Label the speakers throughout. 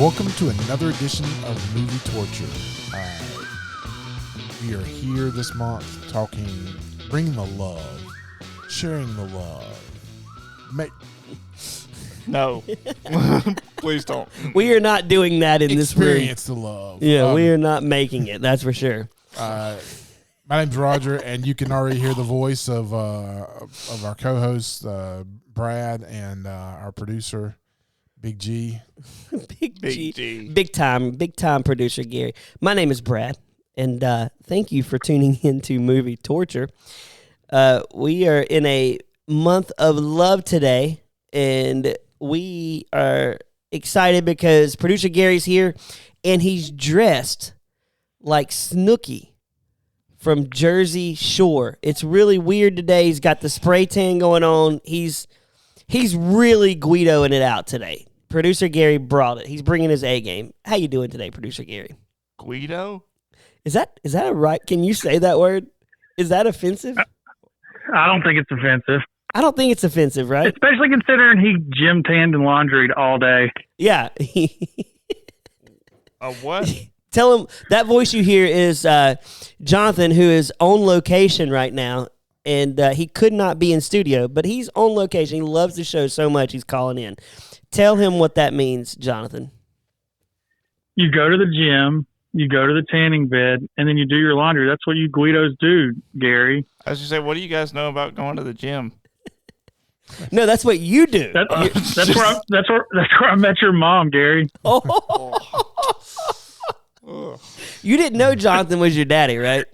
Speaker 1: welcome to another edition of Movie Torture. We are here this month talking, bringing the love, sharing the love.
Speaker 2: No. Please don't.
Speaker 3: We are not doing that in this room.
Speaker 1: Experience the love.
Speaker 3: Yeah, we are not making it. That's for sure.
Speaker 1: My name's Roger, and you can already hear the voice of our co-host Brad and our producer Big G.
Speaker 3: Big G. Big time producer Gary. My name is Brad, and thank you for tuning into Movie Torture. We are in a month of love today, and we are excited because producer Gary's here, and he's dressed like Snooki from Jersey Shore. It's really weird today. He's got the spray tan going on. He's really Guidoing it out today. Producer Gary brought it. He's bringing his A game. How you doing today, Producer Gary?
Speaker 2: Guido?
Speaker 3: Is that a right? Can you say that word? Is that offensive?
Speaker 4: I don't think it's offensive.
Speaker 3: I don't think it's offensive, right?
Speaker 4: Especially considering he gym tanned and laundried all day.
Speaker 3: Yeah.
Speaker 2: What?
Speaker 3: Tell him that voice you hear is Jonathan, who is on location right now, and he could not be in studio, but he's on location. He loves the show so much he's calling in. Tell him what that means, Jonathan.
Speaker 4: You go to the gym, you go to the tanning bed, and then you do your laundry. That's what you Guidos do, Gary.
Speaker 2: I was going to say, what do you guys know about going to the gym?
Speaker 3: No, that's what you do.
Speaker 4: That's where I met your mom, Gary.
Speaker 3: Oh. You didn't know Jonathan was your daddy, right?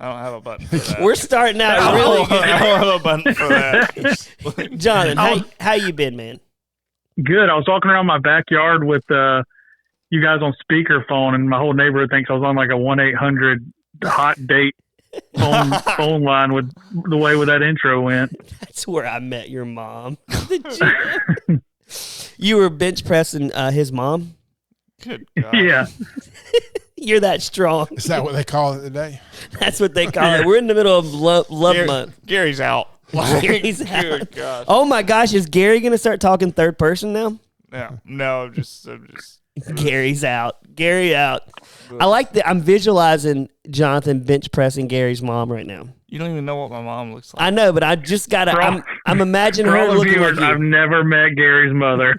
Speaker 2: I don't have a button for that.
Speaker 3: We're starting out really good.
Speaker 2: I don't have a button for that.
Speaker 3: Jonathan, how you been, man?
Speaker 4: Good. I was walking around my backyard with you guys on speakerphone, and my whole neighborhood thinks I was on like a 1-800 hot date phone line with the way that intro went.
Speaker 3: That's where I met your mom. You were bench pressing his mom?
Speaker 2: Good God.
Speaker 4: Yeah.
Speaker 3: You're that strong.
Speaker 1: Is that what they call it today?
Speaker 3: That's what they call it. We're in the middle of love month.
Speaker 2: Gary's out.
Speaker 3: Gary's out.
Speaker 2: Good gosh.
Speaker 3: Oh my gosh, is Gary going to start talking third person now?
Speaker 2: Yeah. No, I'm just.
Speaker 3: Gary's out. Gary out. I like that. I'm visualizing Jonathan bench pressing Gary's mom right now.
Speaker 2: You don't even know what my mom looks like.
Speaker 3: I know, but I just got to. I'm imagining
Speaker 4: For
Speaker 3: her
Speaker 4: all the
Speaker 3: looking
Speaker 4: viewers,
Speaker 3: like you.
Speaker 4: I've never met Gary's mother.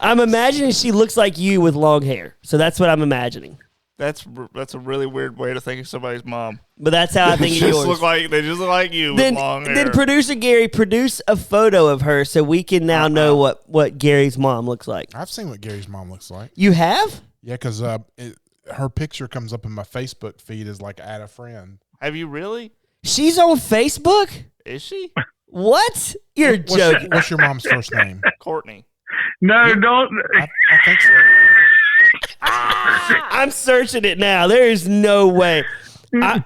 Speaker 3: I'm imagining she looks like you with long hair. So that's what I'm imagining.
Speaker 2: That's a really weird way to think of somebody's mom.
Speaker 3: But that's how I think of
Speaker 2: They
Speaker 3: yours.
Speaker 2: just look like you with long hair.
Speaker 3: Then producer Gary, produce a photo of her so we can now know what Gary's mom looks like.
Speaker 1: I've seen what Gary's mom looks like.
Speaker 3: You have?
Speaker 1: Yeah, because her picture comes up in my Facebook feed as like add a friend.
Speaker 2: Have you really?
Speaker 3: She's on Facebook?
Speaker 2: Is she?
Speaker 3: What? You're joking.
Speaker 1: What's your mom's first name?
Speaker 2: Courtney.
Speaker 4: No, don't.
Speaker 1: I think so.
Speaker 3: I'm searching it now. There is no way.
Speaker 2: I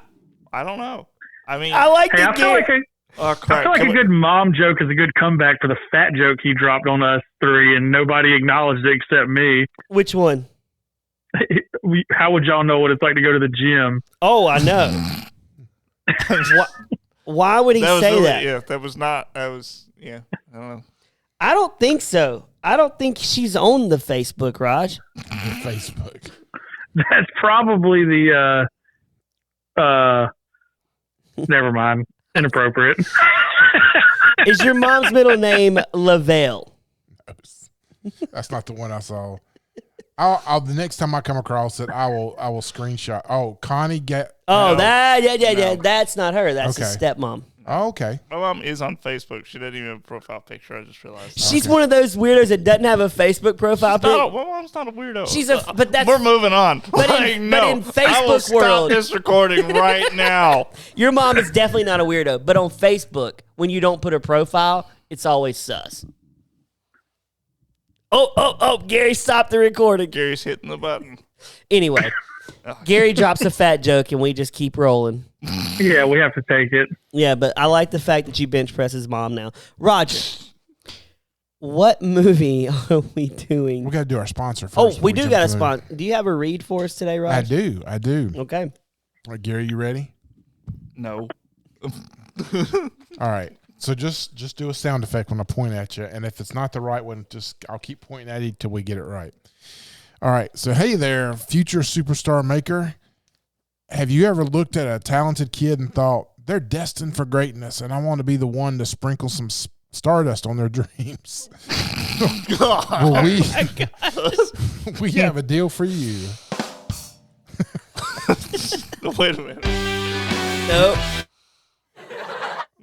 Speaker 2: don't know. I mean,
Speaker 3: I like
Speaker 4: Hey,
Speaker 3: the
Speaker 4: I feel like a good mom joke is a good comeback for the fat joke he dropped on us three, and nobody acknowledged it except me.
Speaker 3: Which one?
Speaker 4: How would y'all know what it's like to go to the gym?
Speaker 3: Oh, I know. Why would he say that?
Speaker 2: Yeah, that was not. That was. Yeah, I don't know.
Speaker 3: I don't think so. I don't think she's on the Facebook, Raj.
Speaker 1: Facebook.
Speaker 4: That's probably the. Never mind. Inappropriate.
Speaker 3: Is your mom's middle name Lavelle?
Speaker 1: That's not the one I saw. I'll the next time I come across it, I will screenshot. Oh, Connie get.
Speaker 3: Oh,
Speaker 2: No.
Speaker 3: yeah. That's not her. That's his
Speaker 1: Okay.
Speaker 3: stepmom.
Speaker 1: Oh, okay.
Speaker 2: My mom is on Facebook. She doesn't even have a profile picture. I just realized.
Speaker 3: She's one of those weirdos that doesn't have a Facebook profile pic.
Speaker 2: My mom's not a weirdo.
Speaker 3: But that's
Speaker 2: We're moving on.
Speaker 3: But in
Speaker 2: I will
Speaker 3: Facebook
Speaker 2: stop
Speaker 3: world-
Speaker 2: this recording right now.
Speaker 3: Your mom is definitely not a weirdo. But on Facebook, when you don't put a profile, it's always sus. Oh! Gary, stop the recording.
Speaker 2: Gary's hitting the button.
Speaker 3: Anyway, Gary drops a fat joke, and we just keep rolling.
Speaker 4: Yeah, we have to take it.
Speaker 3: Yeah, but I like the fact that you bench press his mom now. Roger, what movie are we doing?
Speaker 1: We got to do our sponsor first.
Speaker 3: Oh,
Speaker 1: before
Speaker 3: we do
Speaker 1: jump
Speaker 3: got a
Speaker 1: into it.
Speaker 3: sponsor. Do you have a read for us today, Roger?
Speaker 1: I do.
Speaker 3: Okay.
Speaker 1: All right, Gary, you ready?
Speaker 2: No.
Speaker 1: All right. So just do a sound effect when I point at you, and if it's not the right one, I'll keep pointing at you till we get it right. All right. So hey there, future superstar maker. Have you ever looked at a talented kid and thought they're destined for greatness, and I want to be the one to sprinkle some stardust on their dreams? Well, we have a deal for you.
Speaker 2: Wait a minute.
Speaker 3: Nope.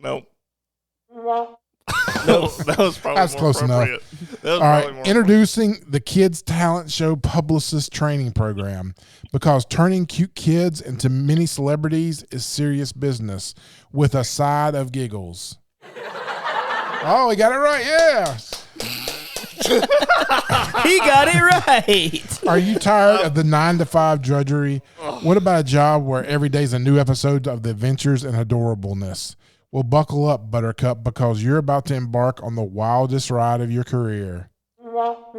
Speaker 2: Nope. Nope. That was probably
Speaker 1: That's
Speaker 2: more
Speaker 1: close enough.
Speaker 2: appropriate. That was
Speaker 1: All
Speaker 2: probably
Speaker 1: right,
Speaker 2: more
Speaker 1: introducing the Kids Talent Show Publicist Training Program, because turning cute kids into mini celebrities is serious business with a side of giggles. Oh, he got it right, yeah.
Speaker 3: He got it right.
Speaker 1: Are you tired of the 9-to-5 drudgery? What about a job where every day is a new episode of the adventures and adorableness? Well, buckle up, Buttercup, because you're about to embark on the wildest ride of your career. Well,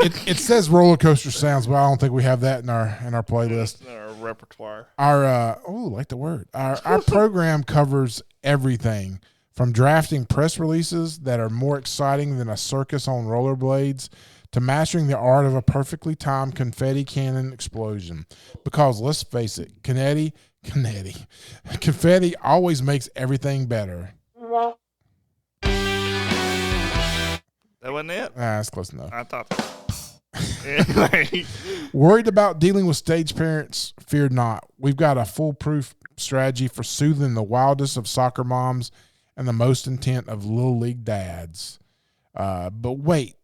Speaker 1: it says roller coaster sounds, but I don't think we have that in our playlist.
Speaker 2: our repertoire.
Speaker 1: Our like the word. Our program covers everything from drafting press releases that are more exciting than a circus on rollerblades to mastering the art of a perfectly timed confetti cannon explosion. Because let's face it, confetti always makes everything better.
Speaker 2: That wasn't it?
Speaker 1: That's close enough.
Speaker 2: I thought. Anyway.
Speaker 1: Worried about dealing with stage parents? Fear not. We've got a foolproof strategy for soothing the wildest of soccer moms and the most intent of Little League dads. But wait,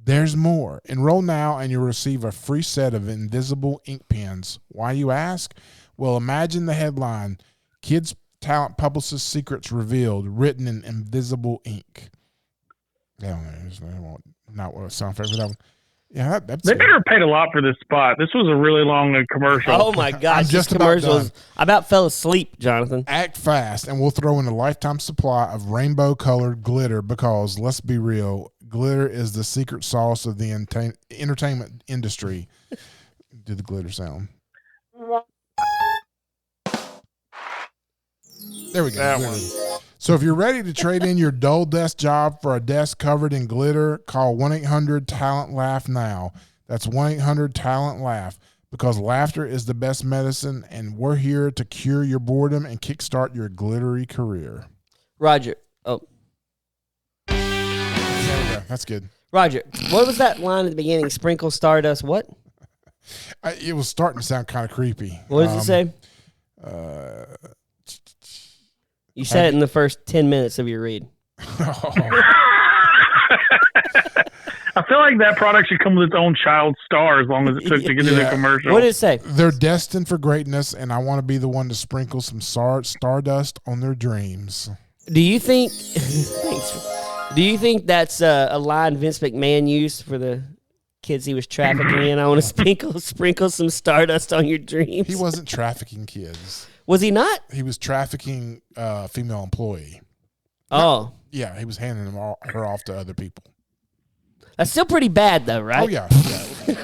Speaker 1: there's more. Enroll now and you'll receive a free set of invisible ink pens. Why, you ask? Well, imagine the headline, Kids Talent Publicist Secrets Revealed, written in invisible ink. I don't know. Not what a sound effect for that one. Yeah, that's
Speaker 4: they better paid a lot for this spot. This was a really long commercial.
Speaker 3: Oh my gosh, this commercial I about fell asleep, Jonathan.
Speaker 1: Act fast, and we'll throw in a lifetime supply of rainbow-colored glitter because, let's be real, glitter is the secret sauce of the entertainment industry. Do the glitter sound. There we go.
Speaker 2: That one.
Speaker 1: So if you're ready to trade in your dull desk job for a desk covered in glitter, call 1-800-TALENT-LAUGH now. That's 1-800-TALENT-LAUGH, because laughter is the best medicine, and we're here to cure your boredom and kickstart your glittery career.
Speaker 3: Roger. Oh.
Speaker 1: There we go. That's good.
Speaker 3: Roger, what was that line at the beginning? Sprinkle stardust, what?
Speaker 1: It was starting to sound kind of creepy.
Speaker 3: What does it say? You said it in the first 10 minutes of your read.
Speaker 4: I feel like that product should come with its own child star as long as it took to get to the commercial.
Speaker 3: What did it say?
Speaker 1: They're destined for greatness, and I want to be the one to sprinkle some stardust on their dreams.
Speaker 3: Do you think Do you think that's a line Vince McMahon used for the kids he was trafficking in? I want to sprinkle some stardust on your dreams.
Speaker 1: He wasn't trafficking kids.
Speaker 3: Was he not?
Speaker 1: He was trafficking a female employee.
Speaker 3: Oh.
Speaker 1: Yeah, he was handing her off to other people.
Speaker 3: That's still pretty bad, though, right?
Speaker 1: Oh, yeah.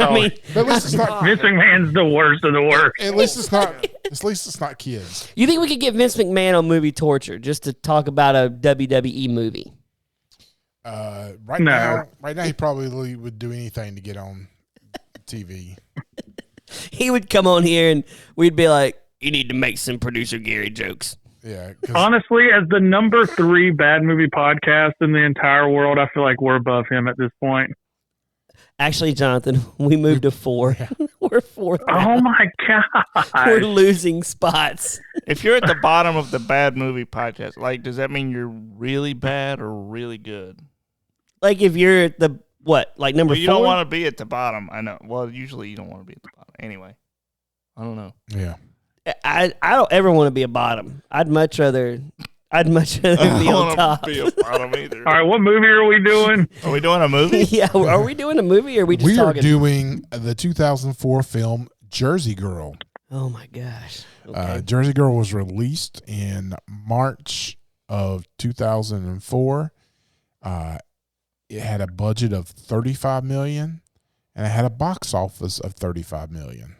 Speaker 3: I mean,
Speaker 1: but at least it's not.
Speaker 4: Vince McMahon's the worst of the worst.
Speaker 1: At least it's not. At least it's not kids.
Speaker 3: you think we could get Vince McMahon on Movie Torture just to talk about a WWE movie?
Speaker 1: Right now, he probably would do anything to get on TV.
Speaker 3: He would come on here and we'd be like, "You need to make some producer Gary jokes."
Speaker 1: Yeah.
Speaker 4: Honestly, as the number 3 bad movie podcast in the entire world, I feel like we're above him at this point.
Speaker 3: Actually, Jonathan, we moved to 4. Yeah. We're 4th.
Speaker 4: Oh my god,
Speaker 3: we're losing spots.
Speaker 2: If you're at the bottom of the bad movie podcast, like, does that mean you're really bad or really good?
Speaker 3: Like, if you're at the like number 4?
Speaker 2: You don't want to be at the bottom. I know. Well, usually you don't want to be at the bottom. Anyway, I don't know.
Speaker 1: Yeah.
Speaker 3: I don't ever want to be a bottom. I'd much rather be on top.
Speaker 2: Be a bottom either.
Speaker 4: All right, what movie are we doing?
Speaker 2: Are we doing a movie?
Speaker 3: Yeah, are we doing a movie or are we just talking?
Speaker 1: We are doing the 2004 film Jersey Girl.
Speaker 3: Oh my gosh. Okay.
Speaker 1: Jersey Girl was released in March of 2004. It had a budget of $35 million, and it had a box office of $35 million.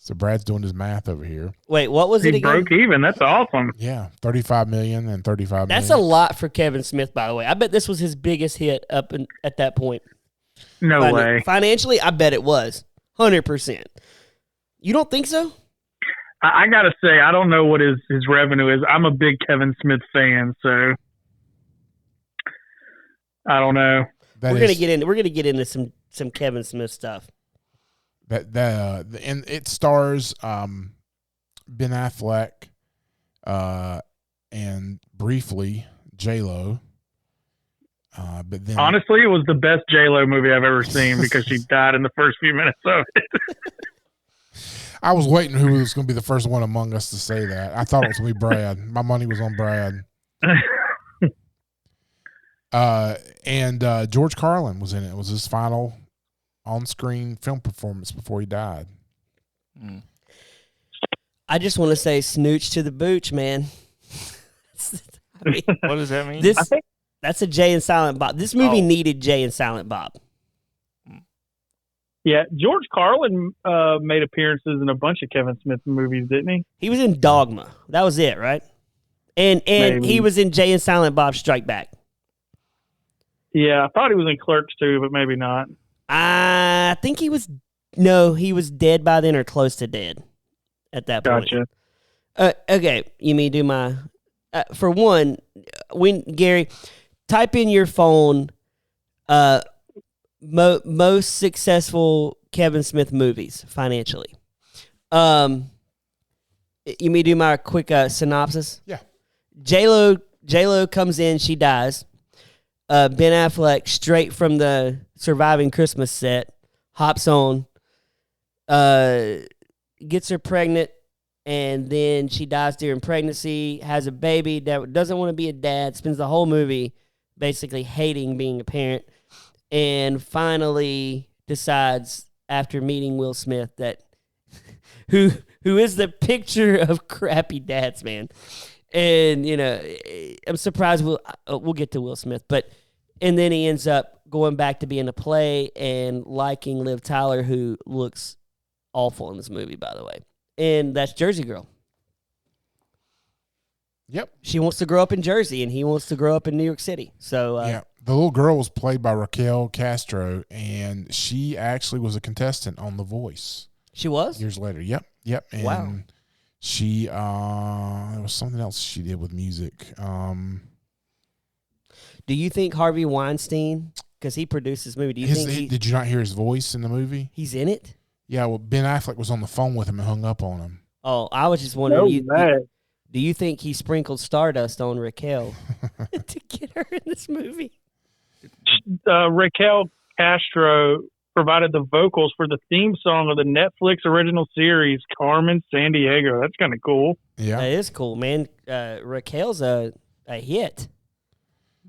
Speaker 1: So Brad's doing his math over here.
Speaker 3: Wait, what was it
Speaker 4: He
Speaker 3: again?
Speaker 4: broke even. That's awesome.
Speaker 1: Yeah, 35 million and 35
Speaker 3: That's a
Speaker 1: million.
Speaker 3: lot for Kevin Smith, by the way. I bet this was his biggest hit at that point.
Speaker 4: No way.
Speaker 3: Financially, I bet it was 100%. You don't think so?
Speaker 4: I got to say, I don't know what his revenue is. I'm a big Kevin Smith fan, so I don't know.
Speaker 3: We're gonna get into some Kevin Smith stuff.
Speaker 1: And it stars Ben Affleck and briefly J-Lo. But then
Speaker 4: Honestly, it was the best J-Lo movie I've ever seen because she died in the first few minutes of it.
Speaker 1: I was waiting who was going to be the first one among us to say that. I thought it was going to be Brad. My money was on Brad. And George Carlin was in it. It was his final on-screen film performance before he died.
Speaker 3: I just want to say snooch to the booch, man. I mean,
Speaker 2: What does that mean?
Speaker 3: That's a Jay and Silent Bob. This movie needed Jay and Silent Bob.
Speaker 4: Yeah, George Carlin made appearances in a bunch of Kevin Smith movies, didn't he?
Speaker 3: He was in Dogma. That was it, right? And
Speaker 4: Maybe.
Speaker 3: he was in Jay and Silent Bob Strike Back.
Speaker 4: Yeah, I thought he was in Clerks too, but maybe not.
Speaker 3: I think he was dead by then or close to dead at that point.
Speaker 4: Gotcha.
Speaker 3: Okay, you mean do my for one, Gary, type in your phone most successful Kevin Smith movies financially. You mean do my quick synopsis?
Speaker 1: Yeah.
Speaker 3: J-Lo comes in, she dies. Ben Affleck, straight from the Surviving Christmas set, hops on, gets her pregnant, and then she dies during pregnancy, has a baby that doesn't want to be a dad, spends the whole movie basically hating being a parent, and finally decides after meeting Will Smith that who is the picture of crappy dads, man. And, I'm surprised we'll get to Will Smith, and then he ends up going back to being a play and liking Liv Tyler, who looks awful in this movie, by the way. And that's Jersey Girl.
Speaker 1: Yep.
Speaker 3: She wants to grow up in Jersey, and he wants to grow up in New York City. So,
Speaker 1: yeah. The little girl was played by Raquel Castro, and she actually was a contestant on The Voice.
Speaker 3: She was?
Speaker 1: Years later. Yep. And
Speaker 3: Wow.
Speaker 1: She, there was something else she did with music.
Speaker 3: Do you think Harvey Weinstein, because he produced this movie, do you think
Speaker 1: did you not hear his voice in the movie?
Speaker 3: he's in it?
Speaker 1: Yeah, well, Ben Affleck was on the phone with him and hung up on him.
Speaker 3: Oh, I was just wondering, do you think he sprinkled stardust on Raquel to get her in this movie?
Speaker 4: Raquel Castro provided the vocals for the theme song of the Netflix original series Carmen Sandiego. That's kind of cool.
Speaker 1: Yeah.
Speaker 3: That is cool, man. Raquel's a hit.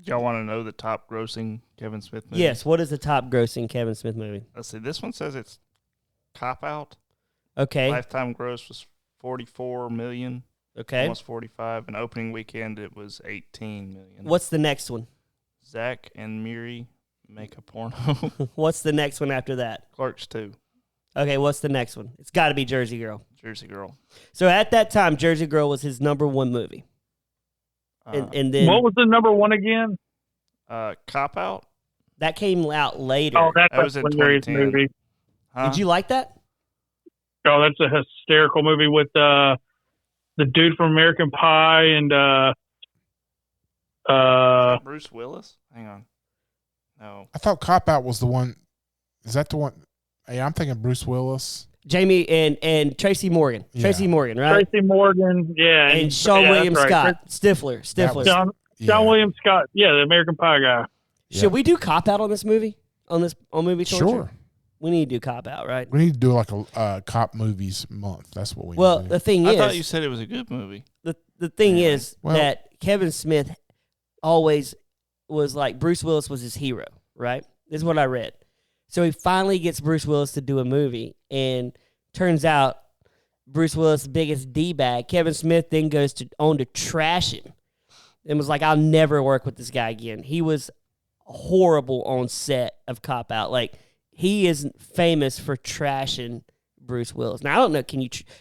Speaker 2: Y'all want to know the top grossing Kevin Smith movie?
Speaker 3: Yes. What is the top grossing Kevin Smith movie?
Speaker 2: Let's see. This one says it's Cop Out.
Speaker 3: Okay.
Speaker 2: Lifetime gross was $44 million.
Speaker 3: Okay.
Speaker 2: Almost 45. And opening weekend it was $18 million.
Speaker 3: What's the next one?
Speaker 2: Zach and Miri make a porno.
Speaker 3: What's the next one after that?
Speaker 2: Clerks 2.
Speaker 3: Okay, what's the next one? It's got to be Jersey Girl.
Speaker 2: Jersey Girl.
Speaker 3: So at that time, Jersey Girl was his number one movie. And then
Speaker 4: What was the number one again?
Speaker 2: Cop Out.
Speaker 3: that came out later.
Speaker 4: Oh, that's
Speaker 2: That was
Speaker 4: a
Speaker 2: in
Speaker 4: hilarious
Speaker 2: 2010.
Speaker 4: movie.
Speaker 2: Huh?
Speaker 3: Did you like that?
Speaker 4: Oh, that's a hysterical movie with the dude from American Pie and
Speaker 2: Is that Bruce Willis? Hang on. No.
Speaker 1: I thought Cop Out was the one. Is that the one? Yeah, I'm thinking Bruce Willis.
Speaker 3: Jamie and Tracy Morgan.
Speaker 1: Yeah.
Speaker 3: Tracy Morgan, right?
Speaker 4: Tracy Morgan, yeah,
Speaker 3: And Sean
Speaker 4: yeah,
Speaker 3: William
Speaker 4: that's right.
Speaker 3: Scott. Stifler.
Speaker 4: John
Speaker 1: Yeah.
Speaker 4: William Scott, yeah, the American Pie guy.
Speaker 1: Yeah.
Speaker 3: Should we do Cop Out on this movie? On movie torture?
Speaker 1: Sure.
Speaker 3: We need to do Cop Out, right?
Speaker 1: We need to do like a cop movies month. That's what we
Speaker 3: Well,
Speaker 1: need to
Speaker 3: the
Speaker 1: do.
Speaker 3: thing
Speaker 2: I
Speaker 3: is,
Speaker 2: thought you said it was a good movie.
Speaker 3: the thing is
Speaker 1: Well-
Speaker 3: that Kevin Smith always was like Bruce Willis was his hero, right? This is what I read. So he finally gets Bruce Willis to do a movie, and turns out Bruce Willis' biggest D-bag. Kevin Smith then goes on to trash him and was like, I'll never work with this guy again. He was horrible on set of Cop Out. Like, he is famous for trashing Bruce Willis. Now I don't know.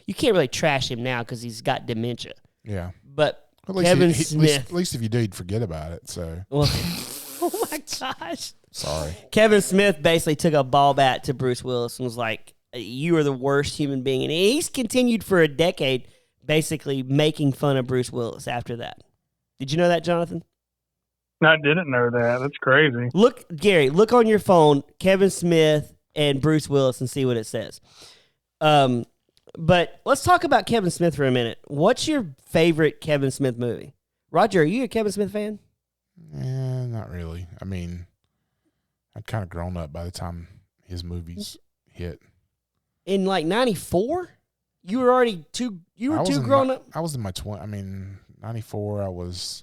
Speaker 3: You can't really trash him now because he's got dementia.
Speaker 1: Yeah,
Speaker 3: but
Speaker 1: at least
Speaker 3: Kevin Smith.
Speaker 1: At least if you do, you'd forget about it. So.
Speaker 3: Well, oh my gosh.
Speaker 1: Sorry.
Speaker 3: Kevin Smith basically took a ball bat to Bruce Willis and was like, "You are the worst human being," and he's continued for a decade, basically making fun of Bruce Willis after that. Did you know that, Jonathan?
Speaker 4: I didn't know that. That's crazy.
Speaker 3: Gary, look on your phone, Kevin Smith and Bruce Willis, and see what it says. But let's talk about Kevin Smith for a minute. What's your favorite Kevin Smith movie? Roger, are you a Kevin Smith fan?
Speaker 1: Not really. I mean, I'd kind of grown up by the time his movies hit.
Speaker 3: In like 94? You were already too grown up?
Speaker 1: I was in my 20s. I mean, 94, I was...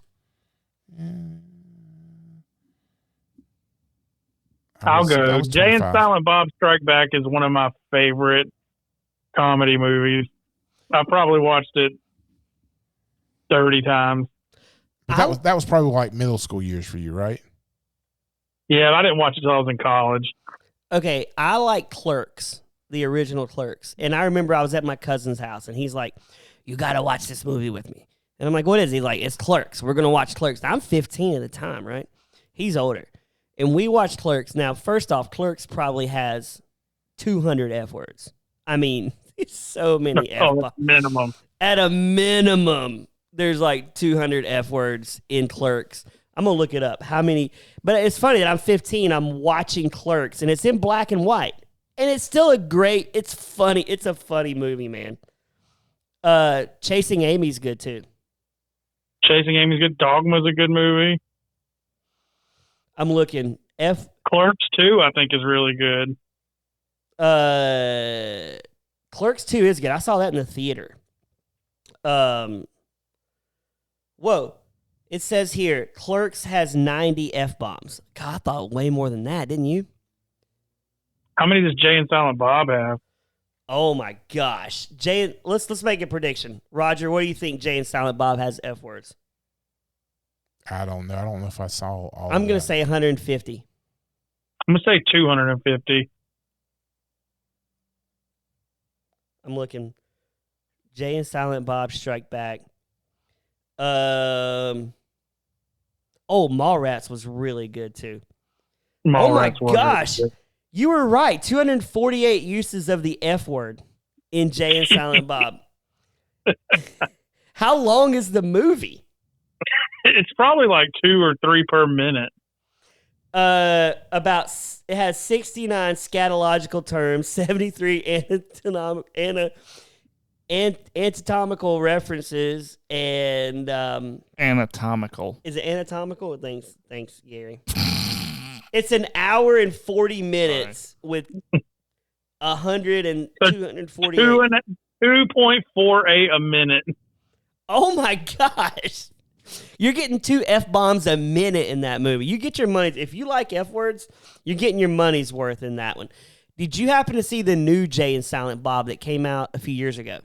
Speaker 4: I'll go. Jay and Silent Bob Strike Back is one of my favorite comedy movies. I probably watched it 30 times.
Speaker 1: But that was probably like middle school years for you, right?
Speaker 4: Yeah, I didn't watch it until I was in college.
Speaker 3: Okay, I like Clerks, the original Clerks. And I remember I was at my cousin's house, and he's like, "You got to watch this movie with me." And I'm like, "What is it?" He's like, "It's Clerks. We're going to watch Clerks." Now, I'm 15 at the time, right? He's older. And we watched Clerks. Now, first off, Clerks probably has 200 F words. I mean, it's so many F words.
Speaker 4: Minimum.
Speaker 3: At a minimum, there's like 200 F words in Clerks. I'm going to look it up. How many? But it's funny that I'm 15. I'm watching Clerks, and it's in black and white. And it's still it's funny. It's a funny movie, man. Chasing Amy's good, too.
Speaker 4: Chasing Amy's good. Dogma's a good movie.
Speaker 3: I'm looking.
Speaker 4: Clerks 2, I think, is really good.
Speaker 3: Clerks 2 is good. I saw that in the theater. Whoa. It says here, Clerks has 90 F-bombs. God, I thought way more than that, didn't you?
Speaker 4: How many does Jay and Silent Bob have?
Speaker 3: Oh, my gosh. Let's make a prediction. Roger, what do you think Jay and Silent Bob has F words?
Speaker 1: I don't know. I don't know if I saw all
Speaker 3: I'm going to say 150.
Speaker 4: I'm going to say 250.
Speaker 3: I'm looking. Jay and Silent Bob Strike Back. Mallrats was really good, too.
Speaker 4: Mallrats,
Speaker 3: oh, my gosh. Really, you were right. 248 uses of the F word in Jay and Silent Bob. How long is the movie?
Speaker 4: It's probably like 2 or 3 per minute.
Speaker 3: It has 69 scatological terms, 73 anatomical references, and
Speaker 2: anatomical.
Speaker 3: Is it anatomical? Thanks, Gary. It's an hour and 40 minutes with 100 and 248.
Speaker 4: 2.48 a minute.
Speaker 3: Oh my gosh. You're getting 2 F-bombs a minute in that movie. You get your money. If you like F words, you're getting your money's worth in that one. Did you happen to see the new Jay and Silent Bob that came out a few years ago?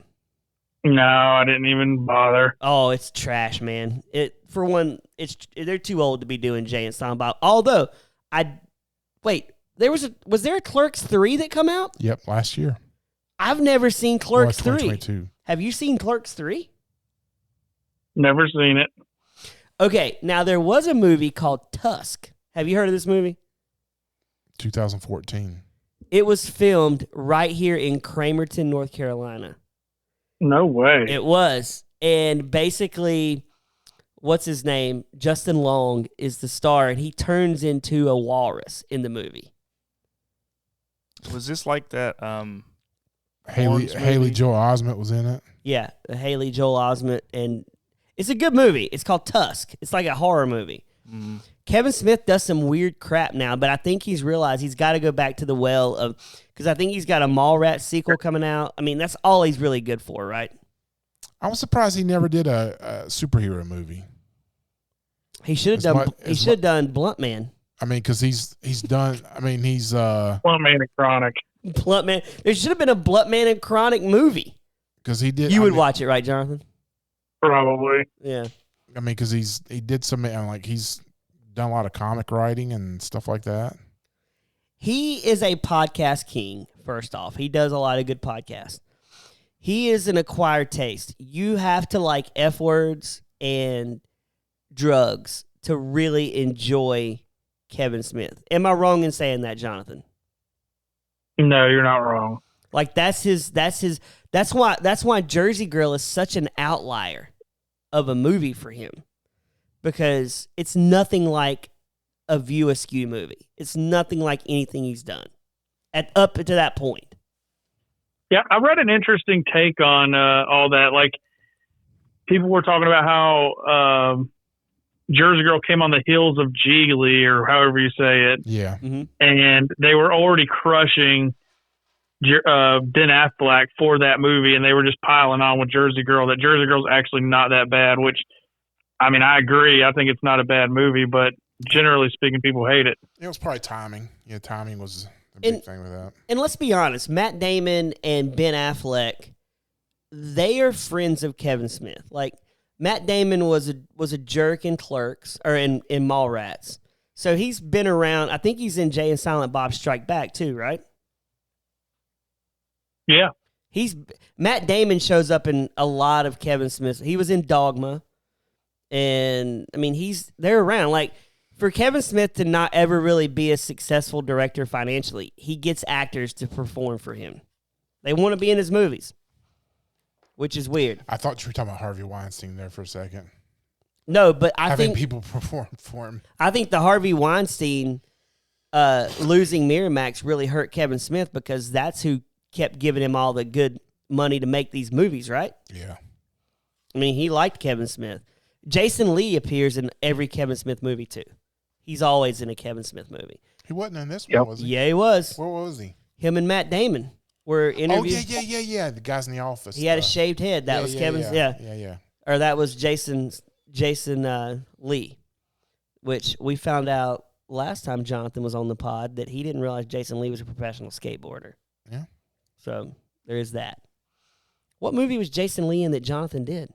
Speaker 4: No, I didn't even bother.
Speaker 3: Oh, it's trash, man. They're too old to be doing Jay and Silent Bob. Although, was there a Clerks 3 that come out?
Speaker 1: Yep, last year.
Speaker 3: I've never seen Clerks 3. Have you seen Clerks 3?
Speaker 4: Never seen it.
Speaker 3: Okay, now there was a movie called Tusk. Have you heard of this movie?
Speaker 1: 2014.
Speaker 3: It was filmed right here in Cramerton, North Carolina.
Speaker 4: No way.
Speaker 3: It was. And basically, what's his name? Justin Long is the star, and he turns into a walrus in the movie.
Speaker 2: Was this like that
Speaker 1: Haley Joel Osment was in it?
Speaker 3: Yeah, Haley Joel Osment, and it's a good movie. It's called Tusk. It's like a horror movie. Mm. Kevin Smith does some weird crap now, but I think he's realized he's got to go back to the well of, because I think he's got a Mallrats sequel coming out. I mean, that's all he's really good for, right?
Speaker 1: I was surprised he never did a superhero movie.
Speaker 3: He should have done. He should have done Blunt Man.
Speaker 1: I mean, because he's done. I mean, he's
Speaker 4: Blunt Man and Chronic.
Speaker 3: Blunt Man. There should have been a Blunt Man and Chronic movie.
Speaker 1: Because he did.
Speaker 3: You would watch it, right, Jonathan?
Speaker 4: Probably.
Speaker 3: Yeah.
Speaker 1: I mean, because he did some, like, he's done a lot of comic writing and stuff like that.
Speaker 3: He is a podcast king first off. He does a lot of good podcasts. He is an acquired taste. You have to like F words and drugs to really enjoy Kevin Smith. Am I wrong in saying that, Jonathan?
Speaker 4: No, you're not wrong.
Speaker 3: Like that's why Jersey Girl is such an outlier of a movie for him, because it's nothing like a View Askew movie. It's nothing like anything he's done up to that point.
Speaker 4: Yeah, I read an interesting take on all that. Like, people were talking about how Jersey Girl came on the heels of Jiggly, or however you say it.
Speaker 1: Yeah.
Speaker 3: Mm-hmm.
Speaker 4: And they were already crushing Ben Affleck for that movie, and they were just piling on with Jersey Girl. That Jersey Girl's actually not that bad, which, I mean, I agree. I think it's not a bad movie, but generally speaking, people hate it.
Speaker 1: It was probably timing. Yeah, timing was the big thing with that.
Speaker 3: And let's be honest, Matt Damon and Ben Affleck, they are friends of Kevin Smith. Like, Matt Damon was a jerk in Clerks, or in Mallrats. So he's been around. I think he's in Jay and Silent Bob Strike Back too, right?
Speaker 4: Yeah.
Speaker 3: Matt Damon shows up in a lot of Kevin Smith. He was in Dogma. And I mean, they're around. Like, for Kevin Smith to not ever really be a successful director financially, he gets actors to perform for him. They want to be in his movies, which is weird.
Speaker 1: I thought you were talking about Harvey Weinstein there for a second.
Speaker 3: No, but I
Speaker 1: Having
Speaker 3: think
Speaker 1: people perform for him.
Speaker 3: I think the Harvey Weinstein losing Miramax really hurt Kevin Smith, because that's who kept giving him all the good money to make these movies, right?
Speaker 1: Yeah.
Speaker 3: I mean, he liked Kevin Smith. Jason Lee appears in every Kevin Smith movie too. He's always in a Kevin Smith movie.
Speaker 1: He wasn't in this one, was he?
Speaker 3: Yeah, he was.
Speaker 1: Where was he?
Speaker 3: Him and Matt Damon were interviewed.
Speaker 1: Oh, yeah. The guys in the office.
Speaker 3: He had a shaved head. That was Kevin's.
Speaker 1: Yeah.
Speaker 3: Or that was Jason Lee, which we found out last time Jonathan was on the pod that he didn't realize Jason Lee was a professional skateboarder.
Speaker 1: Yeah.
Speaker 3: So there is that. What movie was Jason Lee in that Jonathan did?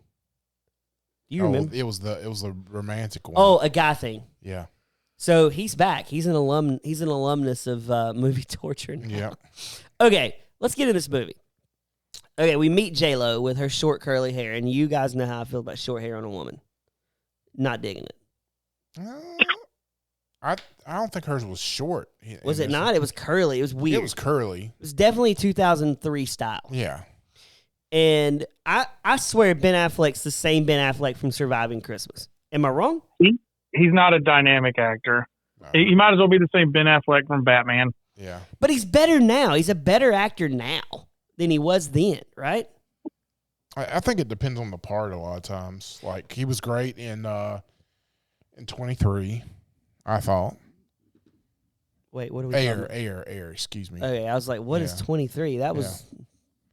Speaker 3: Do you remember?
Speaker 1: It was the romantic one.
Speaker 3: Oh, A Guy Thing.
Speaker 1: Yeah.
Speaker 3: So he's back. He's an alumnus of movie torture now.
Speaker 1: Yeah.
Speaker 3: Okay, let's get into this movie. Okay, we meet J-Lo with her short curly hair, and you guys know how I feel about short hair on a woman. Not digging it.
Speaker 1: I don't think hers was short.
Speaker 3: Was it not? It was curly. It was weird.
Speaker 1: It was curly.
Speaker 3: It was definitely 2003 style.
Speaker 1: Yeah.
Speaker 3: And I swear Ben Affleck's the same Ben Affleck from Surviving Christmas. Am I wrong?
Speaker 4: He's not a dynamic actor.
Speaker 1: No.
Speaker 4: He might as well be the same Ben Affleck from Batman.
Speaker 1: Yeah.
Speaker 3: But he's better now. He's a better actor now than he was then, right?
Speaker 1: I think it depends on the part a lot of times. Like, he was great in 23, I thought.
Speaker 3: Wait, what are we talking about?
Speaker 1: Air, excuse me.
Speaker 3: Okay, I was like, what is 23? That was...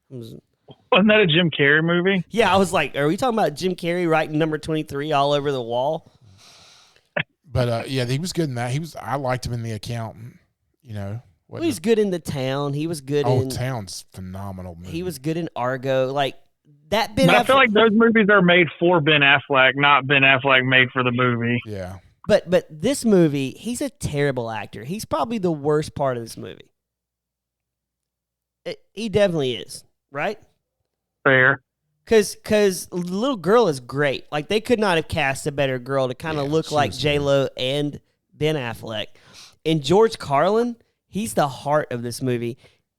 Speaker 4: Wasn't that a Jim Carrey movie?
Speaker 3: Yeah, I was like, are we talking about Jim Carrey writing number 23 all over the wall?
Speaker 1: But yeah, he was good in that. I liked him in The Accountant. You know,
Speaker 3: Well, he's good in The Town. He was good in.
Speaker 1: Old Town's phenomenal movie.
Speaker 3: He was good in Argo. Like that. Ben
Speaker 4: But I
Speaker 3: Affleck,
Speaker 4: feel like those movies are made for Ben Affleck, not Ben Affleck made for the movie.
Speaker 1: Yeah.
Speaker 3: But this movie, he's a terrible actor. He's probably the worst part of this movie. He definitely is, right?
Speaker 4: Fair.
Speaker 3: Because the little girl is great. Like, they could not have cast a better girl to kind of look like J-Lo and Ben Affleck. And George Carlin, he's the heart of this movie.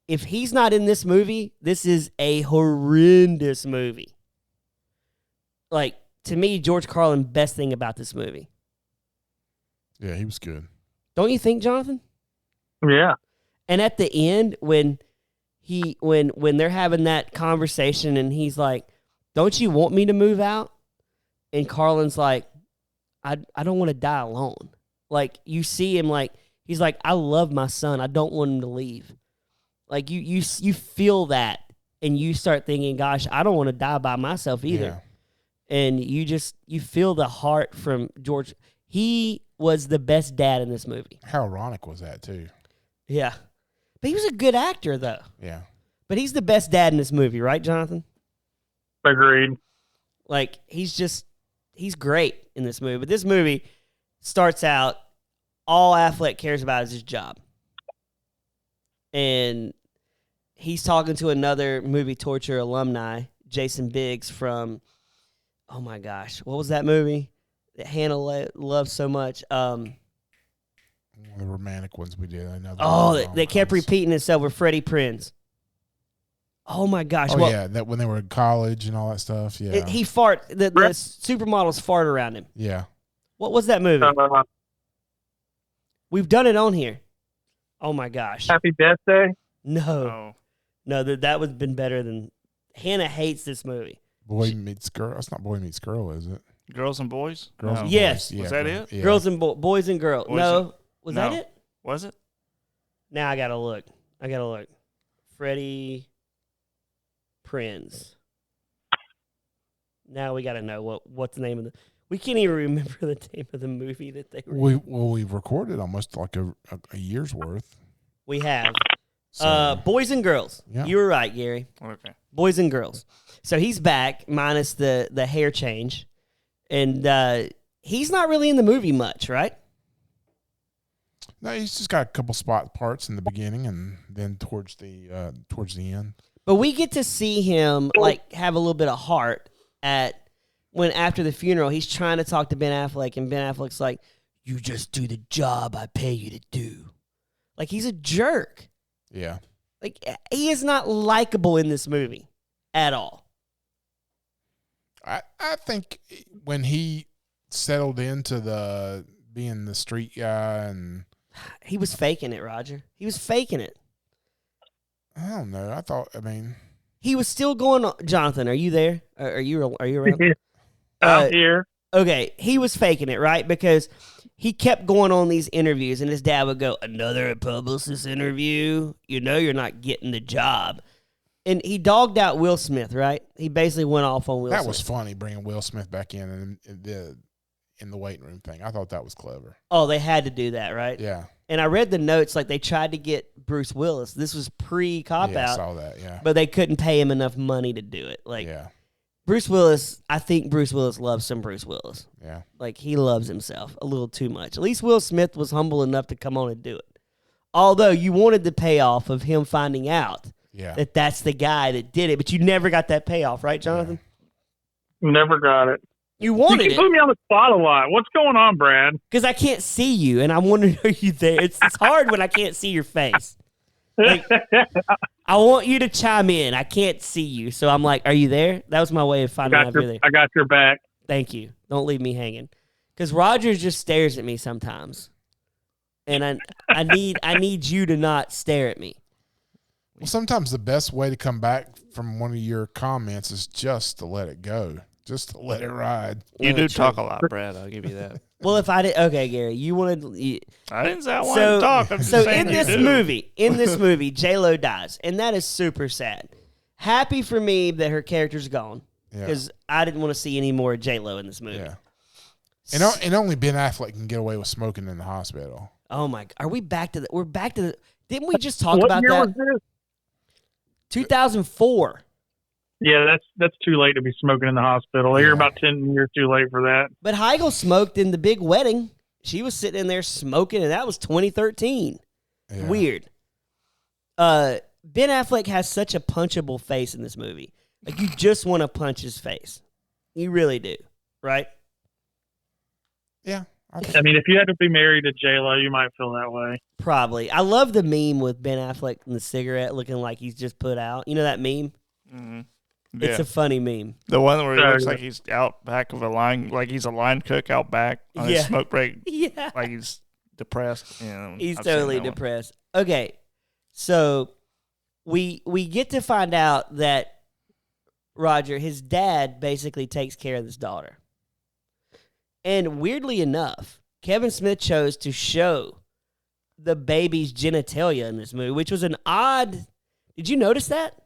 Speaker 3: If he's not in this movie, this is a horrendous movie. Like, to me, George Carlin, best thing about this movie.
Speaker 1: Yeah, he was good.
Speaker 3: Don't you think, Jonathan?
Speaker 4: Yeah.
Speaker 3: And at the end, when they're having that conversation and he's like, don't you want me to move out? And Carlin's like, I don't want to die alone. Like, you see him, like, he's like, I love my son. I don't want him to leave. Like, you feel that, and you start thinking, gosh, I don't want to die by myself either. Yeah. And you feel the heart from George. He was the best dad in this movie.
Speaker 1: How ironic was that, too?
Speaker 3: Yeah. But he was a good actor, though.
Speaker 1: Yeah.
Speaker 3: But he's the best dad in this movie, right, Jonathan?
Speaker 4: Agreed.
Speaker 3: Like, he's great in this movie. But this movie starts out, all Affleck cares about is his job. And he's talking to another movie torture alumni, Jason Biggs from, oh my gosh, what was that movie that Hannah loves so much?
Speaker 1: One of the romantic ones we did.
Speaker 3: They kept repeating itself with Freddie Prinze. Oh my gosh!
Speaker 1: Oh yeah, that when they were in college and all that stuff. Yeah,
Speaker 3: he fart. The supermodels fart around him.
Speaker 1: Yeah.
Speaker 3: What was that movie? We've done it on here. Oh my gosh!
Speaker 4: Happy Death Day.
Speaker 3: No, that would have been better than. Hannah hates this movie.
Speaker 1: Boy Meets Girl. That's not Boy Meets Girl, is it?
Speaker 2: Girls and Boys.
Speaker 1: Girls and
Speaker 3: Yes.
Speaker 1: Boys. Yeah,
Speaker 2: Was that it?
Speaker 1: Yeah.
Speaker 3: Girls and Boys and Girls. Was that it?
Speaker 2: Was it?
Speaker 3: Now I gotta look. Freddie Prinze. Now we gotta know what's the name of the. We can't even remember the name of the movie that they were.
Speaker 1: We've recorded almost like a year's worth.
Speaker 3: We have.
Speaker 1: So,
Speaker 3: Boys and Girls.
Speaker 1: Yeah.
Speaker 3: You were right, Gary.
Speaker 2: Okay.
Speaker 3: Boys and Girls. So he's back, minus the hair change, and he's not really in the movie much, right?
Speaker 1: no, he's just got a couple spot parts in the beginning, and then towards the end.
Speaker 3: But we get to see him like have a little bit of heart after the funeral, he's trying to talk to Ben Affleck, and Ben Affleck's like, "You just do the job I pay you to do." Like, he's a jerk.
Speaker 1: Yeah.
Speaker 3: Like, he is not likable in this movie at all.
Speaker 1: I think when he settled into being the street guy, and
Speaker 3: He was faking it, Roger. He was faking it.
Speaker 1: I don't know.
Speaker 3: He was still going on. Jonathan, are you there? Are you around?
Speaker 4: I'm here.
Speaker 3: Okay, he was faking it, right? Because he kept going on these interviews, and his dad would go, "Another publicist interview? You know you're not getting the job." And he dogged out Will Smith, right? He basically went off on Will Smith.
Speaker 1: that was funny bringing Will Smith back in the waiting room thing. I thought that was clever.
Speaker 3: Oh, they had to do that, right?
Speaker 1: Yeah.
Speaker 3: And I read the notes, like they tried to get Bruce Willis. This was pre-cop
Speaker 1: Yeah, I
Speaker 3: out,
Speaker 1: saw that. Yeah.
Speaker 3: but they couldn't pay him enough money to do it. Like,
Speaker 1: Yeah.
Speaker 3: Bruce Willis, I think Bruce Willis loves some Bruce Willis.
Speaker 1: Yeah.
Speaker 3: Like, he loves himself a little too much. At least Will Smith was humble enough to come on and do it. Although you wanted the payoff of him finding out
Speaker 1: Yeah.
Speaker 3: that that's the guy that did it, but you never got that payoff, right, Jonathan?
Speaker 4: Never got it.
Speaker 3: You
Speaker 4: You
Speaker 3: wanted
Speaker 4: keep putting me on the spot a lot. What's going on, Brad?
Speaker 3: because I can't see you, and I'm wondering, are you there? It's hard when I can't see your face. Like, I want you to chime in. I can't see you, so I'm like, "Are you there?" That was my way of finding out if you're there.
Speaker 4: I got your back.
Speaker 3: Thank you. Don't leave me hanging, because Rogers just stares at me sometimes, and I need you to not stare at me.
Speaker 1: Well, sometimes the best way to come back from one of your comments is just to let it go, just to let it ride.
Speaker 2: You
Speaker 3: Yeah,
Speaker 2: do
Speaker 3: true.
Speaker 2: talk a lot, Brad. I'll give you that.
Speaker 3: Well, if I did, okay, Gary, you wanted.
Speaker 2: I didn't say I wanted to talk. I'm just
Speaker 3: So
Speaker 2: saying
Speaker 3: in
Speaker 2: you
Speaker 3: this movie, J-Lo dies, and that is super sad. Happy for me that her character's gone,
Speaker 1: Yeah.
Speaker 3: because I didn't want to see any more J-Lo in this movie.
Speaker 1: Yeah. And only Ben Affleck can get away with smoking in the hospital.
Speaker 3: Oh my! Are we back to the? We're back to the. Didn't we just talk
Speaker 4: What
Speaker 3: about
Speaker 4: year
Speaker 3: that?
Speaker 4: was this?
Speaker 3: 2004.
Speaker 4: Yeah, that's too late to be smoking in the hospital. You're about 10 years too late for that.
Speaker 3: But Heigl smoked in the big wedding. She was sitting in there smoking, and that was 2013.
Speaker 1: Yeah.
Speaker 3: Weird. Ben Affleck has such a punchable face in this movie. Like, you just want to punch his face. You really do, right?
Speaker 1: Yeah.
Speaker 4: I mean, if you had to be married to J-Lo, you might feel that way.
Speaker 3: Probably. I love the meme with Ben Affleck and the cigarette looking like he's just put out. You know that meme?
Speaker 2: Mm-hmm.
Speaker 3: It's a funny meme.
Speaker 2: The one where he looks
Speaker 4: Yeah.
Speaker 2: like he's out back of a line, like he's a line cook out back on his
Speaker 3: Yeah.
Speaker 2: smoke break,
Speaker 3: Yeah.
Speaker 2: like he's depressed. Yeah,
Speaker 3: He's
Speaker 2: I've seen
Speaker 3: totally
Speaker 2: that one.
Speaker 3: depressed. Okay, so we get to find out that Roger, his dad, basically takes care of this daughter. And weirdly enough, Kevin Smith chose to show the baby's genitalia in this movie, which was an odd. Did you notice that?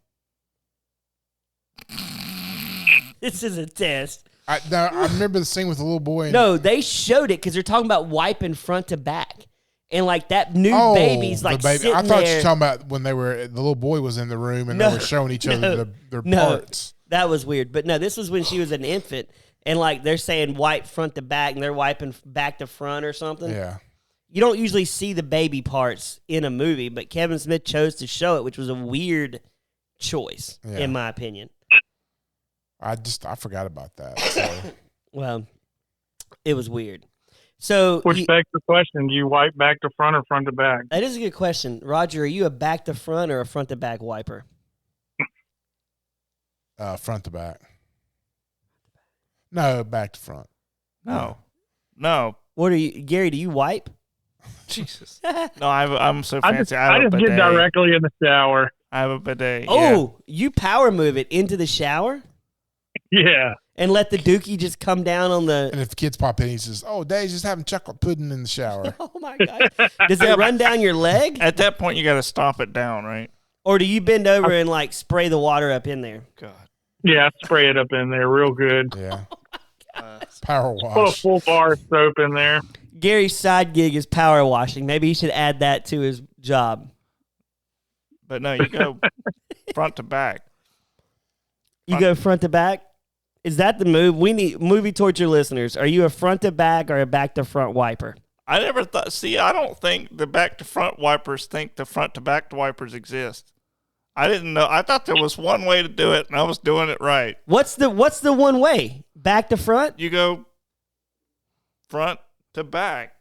Speaker 3: This is a test.
Speaker 1: I remember the scene with the little boy.
Speaker 3: No, they showed it because they're talking about wiping front to back. And like that new baby's like sitting
Speaker 1: I thought you
Speaker 3: there.
Speaker 1: were talking about when the little boy was in the room and
Speaker 3: No,
Speaker 1: they were showing each
Speaker 3: no,
Speaker 1: other their
Speaker 3: no.
Speaker 1: parts.
Speaker 3: That was weird. But no, this was when she was an infant. And like they're saying wipe front to back and they're wiping back to front or something.
Speaker 1: Yeah.
Speaker 3: you don't usually see the baby parts in a movie, but Kevin Smith chose to show it, which was a weird choice, in my opinion.
Speaker 1: I forgot about that. So.
Speaker 3: Well, it was weird. So,
Speaker 4: Which begs the question: do you wipe back to front or front to back?
Speaker 3: that is a good question, Roger. Are you a back to front or a front to back wiper?
Speaker 1: Front to back. No, back to front.
Speaker 2: No.
Speaker 3: What are you, Gary? Do you wipe?
Speaker 2: Jesus. No, I'm so
Speaker 4: I
Speaker 2: fancy.
Speaker 4: just,
Speaker 2: I have a
Speaker 4: get
Speaker 2: bidet.
Speaker 4: directly in the shower.
Speaker 2: I have a bidet.
Speaker 3: Oh, you power move it into the shower
Speaker 4: Yeah.
Speaker 3: and let the dookie just come down on the.
Speaker 1: And if kids pop in, he says, "Oh, Dad's just having chocolate pudding in the shower."
Speaker 3: Oh my god! Does it run down your leg,
Speaker 2: At that point, you got to stomp it down, right?
Speaker 3: or do you bend over and like spray the water up in there?
Speaker 2: God.
Speaker 4: Yeah, spray it up in there real good.
Speaker 1: Yeah. Power
Speaker 4: Put a
Speaker 1: wash.
Speaker 4: full bar of soap in there.
Speaker 3: Gary's side gig is power washing. Maybe he should add that to his job.
Speaker 2: But no, you go front to back.
Speaker 3: You go front to back. Is that the move? We need movie torture listeners. Are you a front to back or a back to front wiper?
Speaker 2: I never thought. See, I don't think the back to front wipers think the front to back wipers exist. I didn't know. I thought there was one way to do it, and I was doing it right.
Speaker 3: What's the one way? Back to front?
Speaker 2: You go front to back,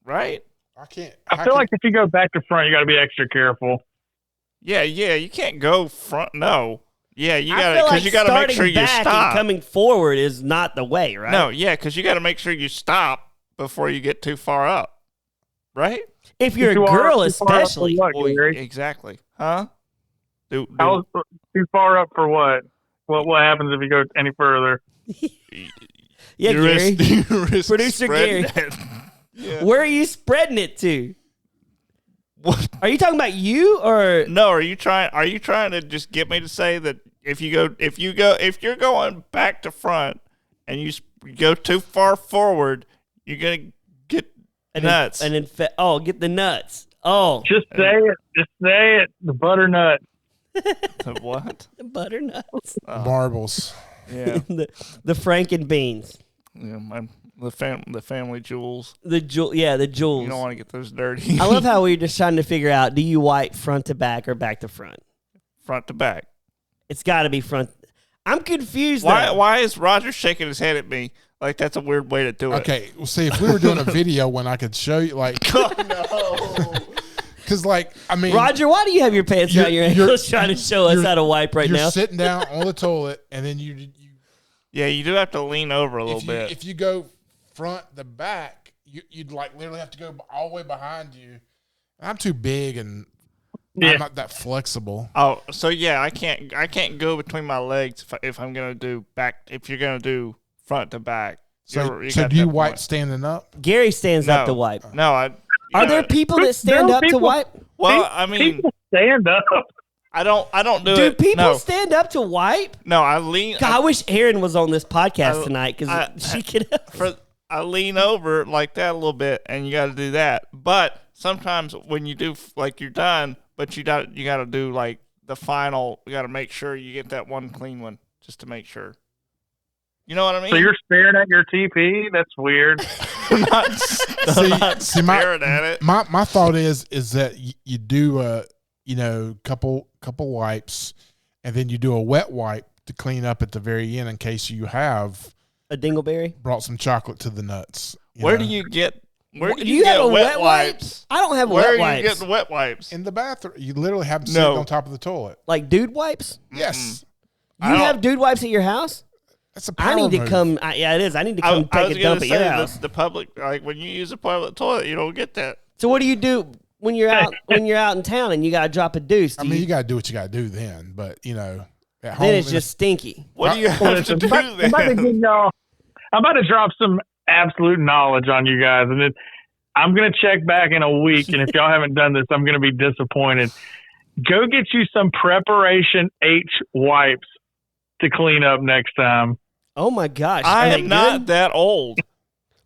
Speaker 2: right?
Speaker 1: I can't.
Speaker 4: I feel like if you go back to front, you got to be extra careful.
Speaker 2: Yeah. You can't go front. No. Yeah, you
Speaker 3: I
Speaker 2: got
Speaker 3: feel
Speaker 2: to because
Speaker 3: like
Speaker 2: you got to make
Speaker 3: starting
Speaker 2: sure you
Speaker 3: back
Speaker 2: stop.
Speaker 3: and coming forward is not the way, right?
Speaker 2: No, yeah, because you got to make sure you stop before you get too far up, right?
Speaker 3: If you're a
Speaker 4: Too far-
Speaker 3: girl,
Speaker 4: too far up for
Speaker 3: especially.
Speaker 4: what,
Speaker 2: Well,
Speaker 4: Gary?
Speaker 2: exactly. Huh? Do
Speaker 4: How too far up for what? What happens if you go any further?
Speaker 3: Yeah,
Speaker 2: you
Speaker 3: Gary.
Speaker 2: you risk
Speaker 3: Producer Gary.
Speaker 2: spreading it. Yeah.
Speaker 3: Where are you spreading it to?
Speaker 2: What?
Speaker 3: Are you talking about you or
Speaker 2: No, are you trying to just get me to say that if you're going back to front and you go too far forward, you're going to get nuts.
Speaker 3: get the nuts. Oh,
Speaker 4: Just say it. Just say it. The butternut.
Speaker 2: The what?
Speaker 3: the butternuts.
Speaker 1: Marbles.
Speaker 2: Yeah.
Speaker 3: the Franken beans.
Speaker 2: Yeah, the family jewels.
Speaker 3: The jewels.
Speaker 2: You don't want to get those dirty.
Speaker 3: I love how we're just trying to figure out, do you wipe front to back or back to front?
Speaker 2: front to back.
Speaker 3: It's got to be front. I'm confused.
Speaker 2: Why is Roger shaking his head at me like that's a weird way to do it?
Speaker 1: Okay, well, see, if we were doing a video when I could show you, like, because, like, I mean,
Speaker 3: Roger, why do you have your pants around your ankles trying to show us
Speaker 1: you're-
Speaker 3: how to wipe right
Speaker 1: you're
Speaker 3: now?
Speaker 1: sitting down on the toilet, and then you
Speaker 2: Yeah, you do have to lean over a little bit.
Speaker 1: If you go front to back, you'd like literally have to go all the way behind you. I'm too big and I'm not that flexible.
Speaker 2: Oh, so yeah, I can't go between my legs if I'm gonna do back. If you're gonna do front to back.
Speaker 1: So,
Speaker 2: You
Speaker 1: so
Speaker 2: got
Speaker 1: do you
Speaker 2: that
Speaker 1: wipe
Speaker 2: point.
Speaker 1: standing up?
Speaker 3: Gary stands up to wipe.
Speaker 2: No,
Speaker 3: Are there people that stand up to
Speaker 4: people-
Speaker 3: wipe?
Speaker 2: Well, I mean,
Speaker 4: People stand up.
Speaker 2: I don't do
Speaker 3: Do
Speaker 2: it.
Speaker 3: people
Speaker 2: no,
Speaker 3: stand up to wipe?
Speaker 2: no, I lean.
Speaker 3: God, I wish Erin was on this podcast
Speaker 2: I-
Speaker 3: tonight
Speaker 2: I-
Speaker 3: because she could.
Speaker 2: I lean over like that a little bit, and you got to do that. But sometimes when you do like you're done, but you got to do like the final. You got to make sure you get that one clean one just to make sure. You know what I mean?
Speaker 4: So you're staring at your TP? That's weird.
Speaker 2: I'm not
Speaker 1: See,
Speaker 2: staring at it.
Speaker 1: My thought is that you do couple wipes, and then you do a wet wipe to clean up at the very end in case you have
Speaker 3: A dingleberry?
Speaker 1: brought some chocolate to the nuts.
Speaker 2: Where
Speaker 1: know?
Speaker 2: do you get? Where do
Speaker 3: You
Speaker 2: you
Speaker 3: have
Speaker 2: get
Speaker 3: a
Speaker 2: wet
Speaker 3: wet
Speaker 2: wipes?
Speaker 3: I don't have
Speaker 2: Where
Speaker 3: wet
Speaker 2: are you
Speaker 3: wipes.
Speaker 2: getting wet wipes?
Speaker 1: In the bathroom, you literally have them sitting
Speaker 2: No.
Speaker 1: on top of the toilet.
Speaker 3: Like dude wipes?
Speaker 1: Yes,
Speaker 3: You
Speaker 2: I don't-
Speaker 3: have dude wipes at your house?
Speaker 1: that's a power
Speaker 3: I need to
Speaker 1: move.
Speaker 3: come. Yeah, it is. I need to come
Speaker 2: I
Speaker 3: take
Speaker 2: was
Speaker 3: a dump at
Speaker 2: gonna
Speaker 3: your
Speaker 2: say
Speaker 3: house.
Speaker 2: the public, like when you use a public toilet, you don't get that.
Speaker 3: So what do you do when you're out in town and you got to drop a deuce?
Speaker 1: I
Speaker 3: Do
Speaker 1: mean,
Speaker 3: you-
Speaker 1: you got to do what you got to do then, but at home,
Speaker 3: then it's just stinky.
Speaker 2: What do you have to do
Speaker 4: I'm about to
Speaker 2: then?
Speaker 4: give y'all. I'm about to drop some absolute knowledge on you guys, and I'm gonna check back in a week. And if y'all haven't done this, I'm gonna be disappointed. Go get you some Preparation H wipes to clean up next time.
Speaker 3: Oh my gosh!
Speaker 2: I
Speaker 3: Are they
Speaker 2: am not
Speaker 3: good?
Speaker 2: that old.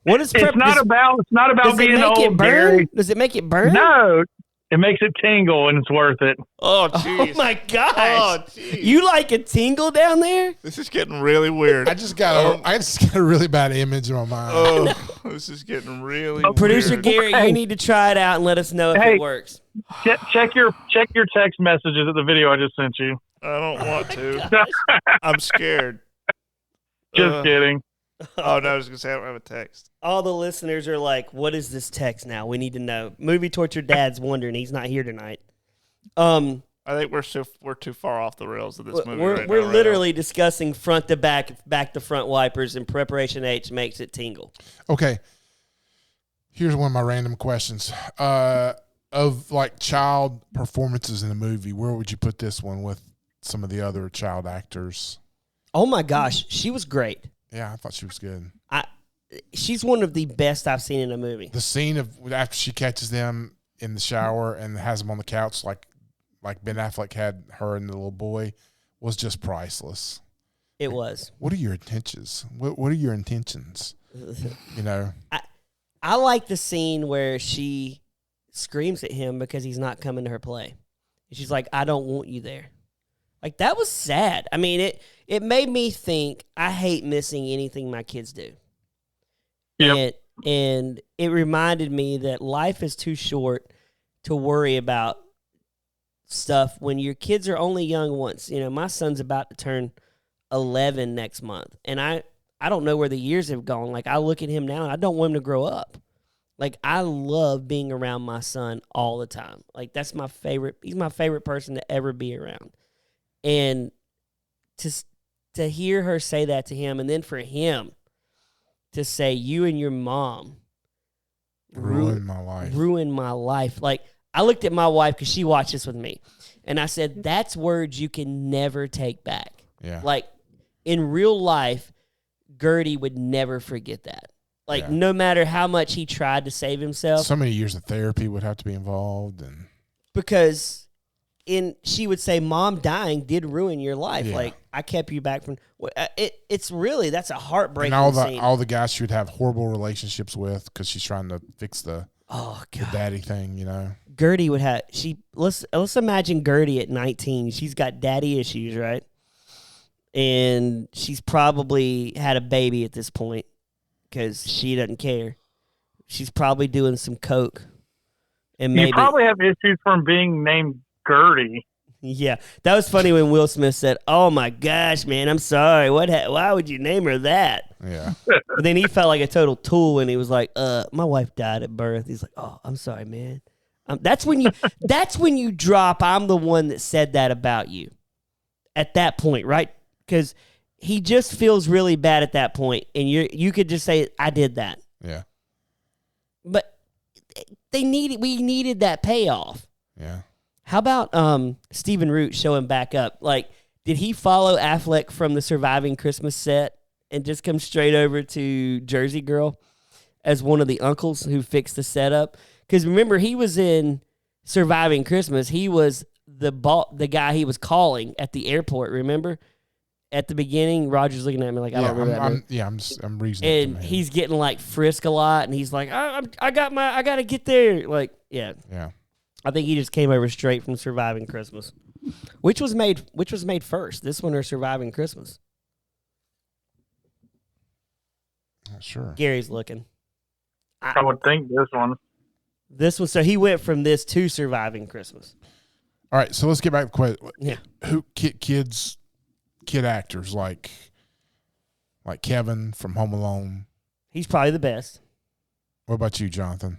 Speaker 3: What is prep?
Speaker 4: It's not about
Speaker 3: does it
Speaker 4: being
Speaker 3: make
Speaker 4: old,
Speaker 3: it burn?
Speaker 4: Gary.
Speaker 3: Does it make it burn?
Speaker 4: No, it makes it tingle, and it's worth it.
Speaker 2: Oh
Speaker 3: Oh
Speaker 2: jeez.
Speaker 3: my gosh!
Speaker 2: Oh jeez.
Speaker 3: You like a tingle down there?
Speaker 2: This is getting really weird.
Speaker 1: I just got a really bad image in my mind.
Speaker 2: Oh, This is getting really
Speaker 3: Producer
Speaker 2: weird.
Speaker 3: Gary, you need to try it out and let us know if it works.
Speaker 4: Check your text messages at the video I just sent you.
Speaker 2: I don't want to. I'm scared.
Speaker 4: Just kidding.
Speaker 2: Oh, no, I was going to say I don't have a text.
Speaker 3: All the listeners are like, what is this text now? We need to know. Movie Torture Dad's wondering. He's not here tonight.
Speaker 2: I think we're too far off the rails of this movie.
Speaker 3: We're literally discussing front to back to front wipers, and Preparation H makes it tingle.
Speaker 1: Okay. Here's one of my random questions. Of like child performances in a movie, where would you put this one with some of the other child actors?
Speaker 3: Oh my gosh, she was great.
Speaker 1: Yeah, I thought she was good.
Speaker 3: She's one of the best I've seen in a movie.
Speaker 1: The scene of after she catches them in the shower and has them on the couch, like Ben Affleck had her and the little boy, was just priceless.
Speaker 3: It was.
Speaker 1: What are your intentions? What are your intentions? You know,
Speaker 3: I like the scene where she screams at him because he's not coming to her play. And she's like, I don't want you there. Like, that was sad. I mean, it made me think I hate missing anything my kids do.
Speaker 4: Yep.
Speaker 3: And it reminded me that life is too short to worry about stuff when your kids are only young once. You know, my son's about to turn 11 next month, and I don't know where the years have gone. Like, I look at him now, and I don't want him to grow up. Like, I love being around my son all the time. Like, that's my favorite. He's my favorite person to ever be around. And to hear her say that to him, and then for him to say, you and your mom
Speaker 1: ruined my life.
Speaker 3: Ruined my life. Like, I looked at my wife because she watched this with me, and I said, that's words you can never take back.
Speaker 1: Yeah.
Speaker 3: Like, in real life, Gertie would never forget that. Like,
Speaker 1: Yeah.
Speaker 3: no matter how much he tried to save himself.
Speaker 1: So many years of therapy would have to be involved. And
Speaker 3: because she would say, Mom dying did ruin your life.
Speaker 1: Yeah.
Speaker 3: Like, I kept you back from it's really, that's a heartbreaking
Speaker 1: and
Speaker 3: scene.
Speaker 1: all the guys she would have horrible relationships with because she's trying to fix the
Speaker 3: God.
Speaker 1: daddy thing, you know.
Speaker 3: Gertie would have let's imagine Gertie at 19. She's got daddy issues, right? And she's probably had a baby at this point because she doesn't care. She's probably doing some coke, and maybe
Speaker 4: You probably have issues from being named Gertie.
Speaker 3: yeah. That was funny when Will Smith said, "Oh my gosh, man, I'm sorry. Why would you name her that?"
Speaker 1: Yeah.
Speaker 3: But then he felt like a total tool when he was like, my wife died at birth. He's like, "Oh, I'm sorry, man." That's when you drop, I'm the one that said that about you. At that point, right? Because he just feels really bad at that point, and you could just say, "I did that."
Speaker 1: Yeah.
Speaker 3: But we needed that payoff.
Speaker 1: Yeah.
Speaker 3: How about Stephen Root showing back up? Like, did he follow Affleck from the Surviving Christmas set and just come straight over to Jersey Girl as one of the uncles who fixed the setup? Because remember, he was in Surviving Christmas. He was the guy he was calling at the airport. Remember, at the beginning, Roger's looking at me like I don't remember that.
Speaker 1: I'm reasoning.
Speaker 3: And he's getting like frisk a lot, and he's like, I got to get there. Like, yeah. I think he just came over straight from Surviving Christmas. Which was made first, this one or Surviving Christmas?
Speaker 1: Not sure.
Speaker 3: Gary's looking.
Speaker 4: I would think this one.
Speaker 3: This one, so he went from this to Surviving Christmas.
Speaker 1: All right, so let's get back to the question.
Speaker 3: Yeah.
Speaker 1: Who kid actors like Kevin from Home Alone?
Speaker 3: He's probably the best.
Speaker 1: What about you, Jonathan?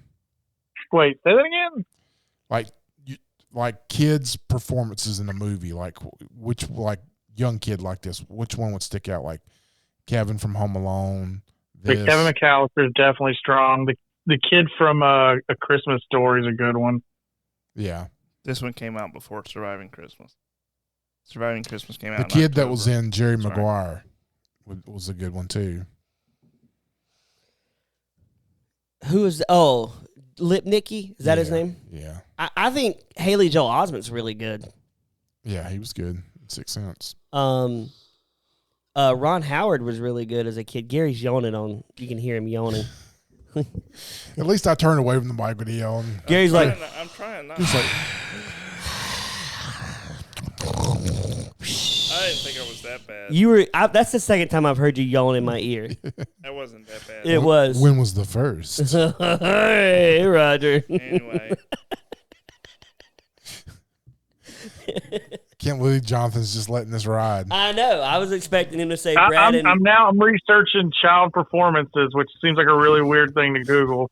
Speaker 4: Wait, say that again?
Speaker 1: Like kids' performances in a movie, like which young kid like this, which one would stick out? Like Kevin from Home Alone.
Speaker 4: Kevin McAllister is definitely strong. The kid from A Christmas Story is a good one.
Speaker 1: Yeah.
Speaker 2: This one came out before Surviving Christmas. Surviving Christmas came out.
Speaker 1: The kid that was in Jerry Maguire was a good one too.
Speaker 3: Who is Lipnicki? Is that his name?
Speaker 1: Yeah.
Speaker 3: I think Haley Joel Osment's really good.
Speaker 1: Yeah, he was good. Sixth Sense.
Speaker 3: Ron Howard was really good as a kid. Gary's yawning on. You can hear him yawning.
Speaker 1: At least I turned away from the mic when he yelled.
Speaker 3: Gary's
Speaker 2: I'm trying not.
Speaker 1: He's like,
Speaker 2: I didn't think it was that bad.
Speaker 3: That's the second time I've heard you yawning in my ear.
Speaker 2: That wasn't that bad.
Speaker 3: It was.
Speaker 1: When was the first?
Speaker 3: Hey, Roger.
Speaker 2: Anyway.
Speaker 1: Can't believe Jonathan's just letting this ride.
Speaker 3: I know. I was expecting him to say Brad.
Speaker 4: I'm researching child performances, which seems like a really weird thing to Google.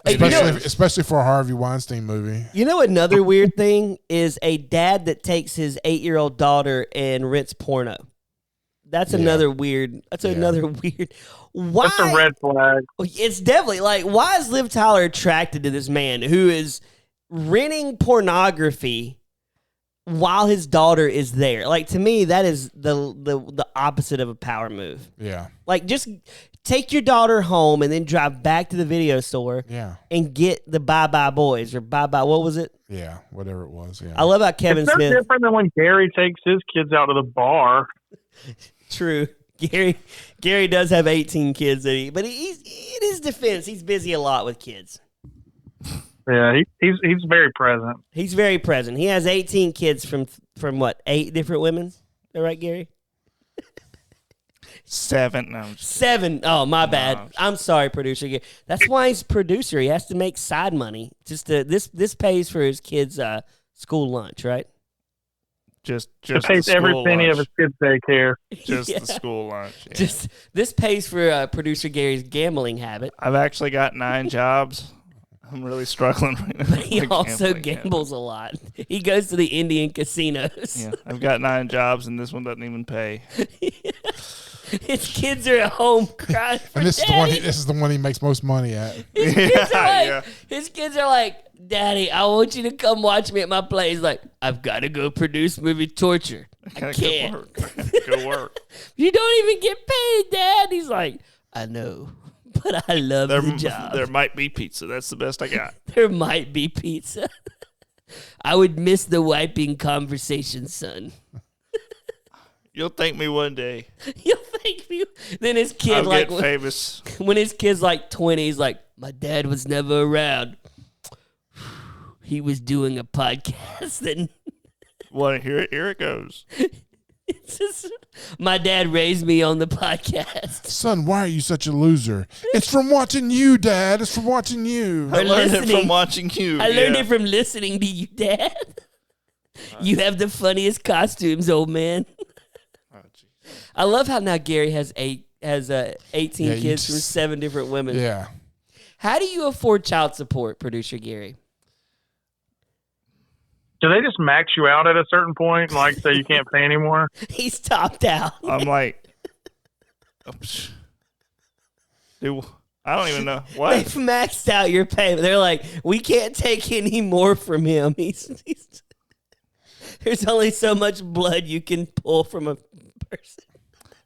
Speaker 1: Especially for a Harvey Weinstein movie.
Speaker 3: You know, another weird thing is a dad that takes his 8-year-old daughter and rents porno. That's another weird. That's another weird. Why?
Speaker 4: That's a red flag.
Speaker 3: It's definitely like, why is Liv Tyler attracted to this man who is renting pornography while his daughter is there? Like, to me, that is the opposite of a power move.
Speaker 1: Yeah.
Speaker 3: Like, just take your daughter home and then drive back to the video store.
Speaker 1: Yeah.
Speaker 3: And get the Bye Bye Boys or Bye Bye. What was it?
Speaker 1: Yeah, whatever it was. Yeah.
Speaker 3: I love how Kevin
Speaker 4: It's no
Speaker 3: Smith.
Speaker 4: different than when Gary takes his kids out to the bar.
Speaker 3: True. Gary does have 18 kids, but he's in his defense, he's busy a lot with kids.
Speaker 4: Yeah, he's very present.
Speaker 3: He's very present. He has 18 kids from what, 8 different women? Is that right, Gary?
Speaker 2: 7. No,
Speaker 3: 7. Oh, my bad. I'm sorry, producer. That's why he's producer. He has to make side money. This pays for his kids' school lunch, right?
Speaker 2: Just
Speaker 4: it pays every penny
Speaker 2: lunch.
Speaker 4: of his kids' daycare.
Speaker 2: Just the school lunch. Yeah.
Speaker 3: This pays for producer Gary's gambling habit.
Speaker 2: I've actually got 9 jobs. I'm really struggling right now.
Speaker 3: But he also gambles a lot. He goes to the Indian casinos.
Speaker 2: Yeah, I've got 9 jobs, and this one doesn't even pay.
Speaker 3: His kids are at home crying for
Speaker 1: and this
Speaker 3: daddy.
Speaker 1: is the one he makes most money at.
Speaker 3: His kids are like, Daddy, I want you to come watch me at my place. He's like, I've got to go produce movie Torture. I can't.
Speaker 2: Go work.
Speaker 3: You don't even get paid, Dad. He's like, I know, but I love the job.
Speaker 2: There might be pizza. That's the best I got.
Speaker 3: There might be pizza. I would miss the wiping conversation, son.
Speaker 2: You'll thank me one day.
Speaker 3: You'll thank me. Then his kid,
Speaker 2: I'll get famous.
Speaker 3: When his kid's like 20, he's like, my dad was never around. He was doing a podcast. And
Speaker 2: Want to hear it? Here it goes.
Speaker 3: it's just, my dad raised me on the podcast.
Speaker 1: Son, why are you such a loser? It's from watching you, Dad. It's from watching you.
Speaker 2: I learned it from watching you.
Speaker 3: I learned it from listening to you, Dad. You have the funniest costumes, old man. I love how now Gary has 18 kids from 7 different women.
Speaker 1: Yeah.
Speaker 3: How do you afford child support, producer Gary?
Speaker 4: Do they just max you out at a certain point, like say you can't pay anymore?
Speaker 3: He's topped out.
Speaker 2: I'm like, dude, I don't even know what.
Speaker 3: They've maxed out your payment. They're like, we can't take any more from him. There's only so much blood you can pull from a person.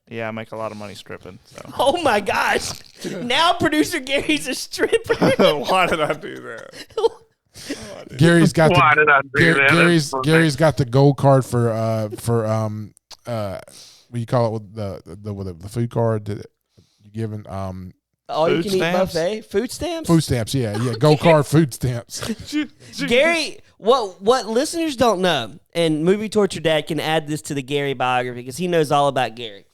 Speaker 2: Yeah, I make a lot of money stripping. So.
Speaker 3: Oh my gosh! Now producer Gary's a stripper.
Speaker 2: Why did I do that?
Speaker 1: Gary's got
Speaker 4: Why did I do that?
Speaker 1: Gary's got the gold card for what do you call it, with the food card that you given
Speaker 3: All you
Speaker 2: Food
Speaker 3: can eat
Speaker 2: stamps?
Speaker 3: buffet. Food stamps.
Speaker 1: food stamps. Yeah, gold card food stamps.
Speaker 3: Gary, what listeners don't know, and Movie Torture Dad can add this to the Gary biography because he knows all about Gary.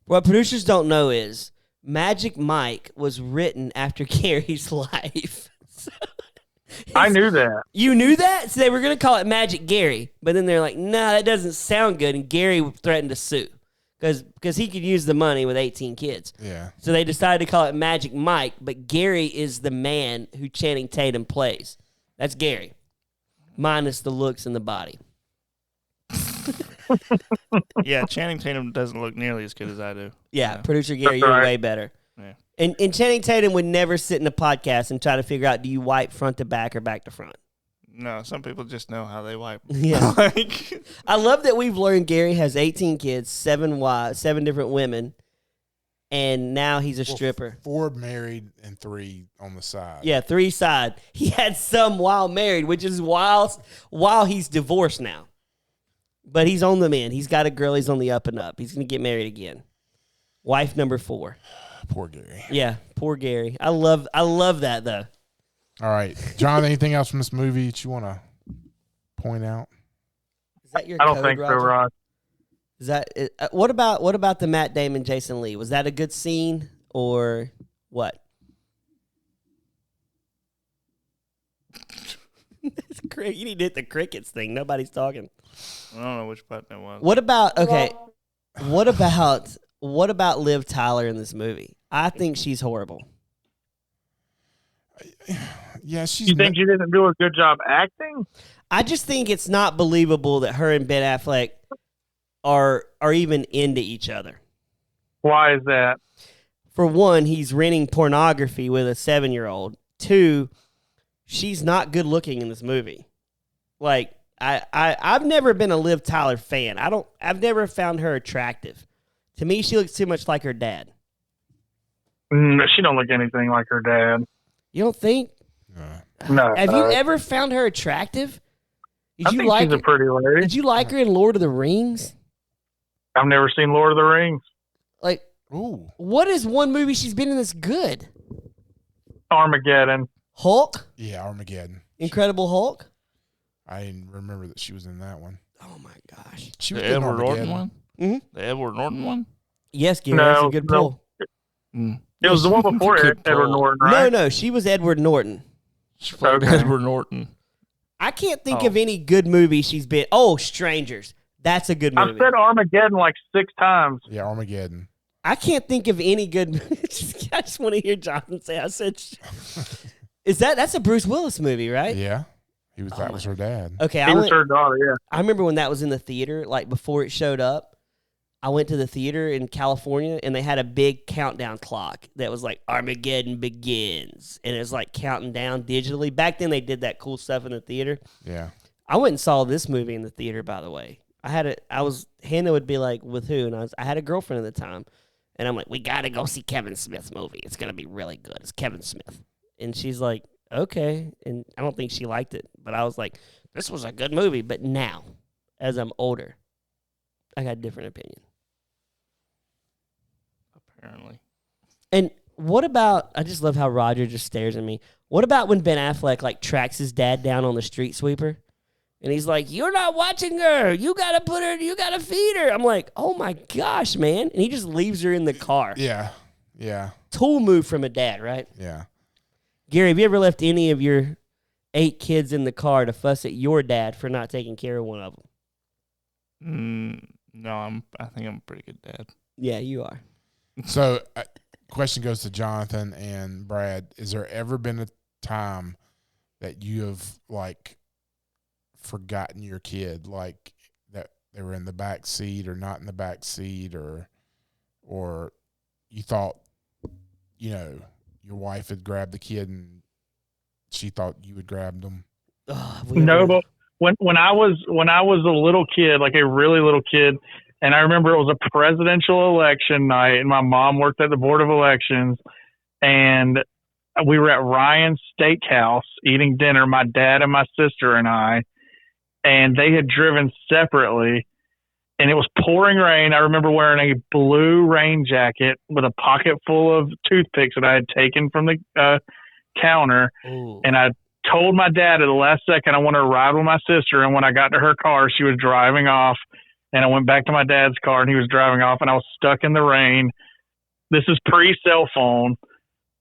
Speaker 3: What producers don't know is Magic Mike was written after Gary's life.
Speaker 4: I knew that.
Speaker 3: You knew that? So they were going to call it Magic Gary, but then they're like, nah, that doesn't sound good, and Gary threatened to sue because he could use the money with 18 kids.
Speaker 1: Yeah.
Speaker 3: So they decided to call it Magic Mike, but Gary is the man who Channing Tatum plays. That's Gary, minus the looks and the body.
Speaker 2: Yeah, Channing Tatum doesn't look nearly as good as I do.
Speaker 3: Yeah, producer Gary,
Speaker 4: That's
Speaker 3: you're
Speaker 4: right.
Speaker 3: way better.
Speaker 2: Yeah.
Speaker 3: And Channing Tatum would never sit in a podcast and try to figure out, do you wipe front to back or back to front?
Speaker 2: No, some people just know how they wipe.
Speaker 3: Yeah.
Speaker 2: Like,
Speaker 3: I love that we've learned Gary has 18 kids, 7 wives, 7 different women, and now he's a stripper.
Speaker 1: 4 married and 3 on the side.
Speaker 3: Yeah, 3 side. He had some while married, which is while he's divorced now. But he's on the mend. He's got a girl. He's on the up and up. He's going to get married again. Wife number 4.
Speaker 1: Poor Gary.
Speaker 3: Yeah, poor Gary. I love that, though.
Speaker 1: All right, John. Anything else from this movie that you want to point out?
Speaker 3: Is that your
Speaker 4: I don't
Speaker 3: code,
Speaker 4: think so,
Speaker 3: Roger?
Speaker 4: Rod.
Speaker 3: Is that what about the Matt Damon Jason Lee? Was that a good scene or what? That's great. You need to hit the crickets thing. Nobody's talking.
Speaker 2: I don't know which button it was.
Speaker 3: What about what about Liv Tyler in this movie? I think she's horrible.
Speaker 1: Yeah, she's.
Speaker 4: You think she didn't do a good job acting?
Speaker 3: I just think it's not believable that her and Ben Affleck are even into each other.
Speaker 4: Why is that?
Speaker 3: For one, he's renting pornography with a 7-year-old. 2, she's not good looking in this movie. Like I've never been a Liv Tyler fan. I've never found her attractive. To me, she looks too much like her dad.
Speaker 4: She don't look anything like her dad.
Speaker 3: You don't think?
Speaker 4: No.
Speaker 3: Have you ever found her attractive?
Speaker 4: I think she's a pretty lady.
Speaker 3: Did you like her in Lord of the Rings?
Speaker 4: I've never seen Lord of the Rings.
Speaker 3: Like,
Speaker 1: Ooh.
Speaker 3: What is one movie she's been in that's good?
Speaker 4: Armageddon.
Speaker 3: Hulk?
Speaker 1: Yeah, Armageddon.
Speaker 3: Incredible Hulk?
Speaker 1: I didn't remember that she was in that one.
Speaker 3: Oh my gosh.
Speaker 1: She was
Speaker 2: The
Speaker 1: in
Speaker 2: Edward Norton
Speaker 1: Armageddon.
Speaker 2: one?
Speaker 3: Mm-hmm.
Speaker 2: The Edward Norton one?
Speaker 3: Yes, Gary, that's a good pull.
Speaker 4: It was the one before
Speaker 2: Good
Speaker 4: Edward
Speaker 2: pull.
Speaker 4: Norton, right?
Speaker 3: No, she was Edward Norton.
Speaker 4: Okay.
Speaker 2: Edward Norton.
Speaker 3: I can't think of any good movie she's been. Oh, Strangers. That's a good movie.
Speaker 4: I've said Armageddon like 6 times.
Speaker 1: Yeah, Armageddon.
Speaker 3: I can't think of any good. I just want to hear Jonathan say. I said, that's a Bruce Willis movie, right?
Speaker 1: Yeah, that was her dad.
Speaker 3: Okay,
Speaker 4: He was her daughter, yeah.
Speaker 3: I remember when that was in the theater, like before it showed up. I went to the theater in California, and they had a big countdown clock that was like Armageddon begins, and it was like counting down digitally. Back then, they did that cool stuff in the theater.
Speaker 1: Yeah.
Speaker 3: I went and saw this movie in the theater, by the way. Hannah would be like, with who? And I had a girlfriend at the time. And I'm like, we got to go see Kevin Smith's movie. It's going to be really good. It's Kevin Smith. And she's like, okay. And I don't think she liked it. But I was like, this was a good movie. But now, as I'm older, I got a different opinion.
Speaker 2: Apparently.
Speaker 3: And what about, I just love how Roger just stares at me. What about when Ben Affleck like tracks his dad down on the street sweeper? And he's like, you're not watching her. You got to put her, you got to feed her. I'm like, oh my gosh, man. And he just leaves her in the car.
Speaker 1: Yeah. Yeah.
Speaker 3: Tool move from a dad, right?
Speaker 1: Yeah.
Speaker 3: Gary, have you ever left any of your 8 kids in the car to fuss at your dad for not taking care of one of them?
Speaker 2: No, I think I'm a pretty good dad.
Speaker 3: Yeah, you are.
Speaker 1: So, question goes to Jonathan and Brad. Is there ever been a time that you have like forgotten your kid, like that they were in the back seat or not in the back seat, or you thought, your wife had grabbed the kid and she thought you had grabbed them?
Speaker 4: No, but when I was a little kid, like a really little kid, and I remember it was a presidential election night, and my mom worked at the Board of Elections, and we were at Ryan's Steakhouse eating dinner, my dad and my sister and I, and they had driven separately, and it was pouring rain. I remember wearing a blue rain jacket with a pocket full of toothpicks that I had taken from the counter, and I told my dad at the last second I wanted to ride with my sister, and when I got to her car, she was driving off, and I went back to my dad's car, and he was driving off, and I was stuck in the rain. This is pre-cell phone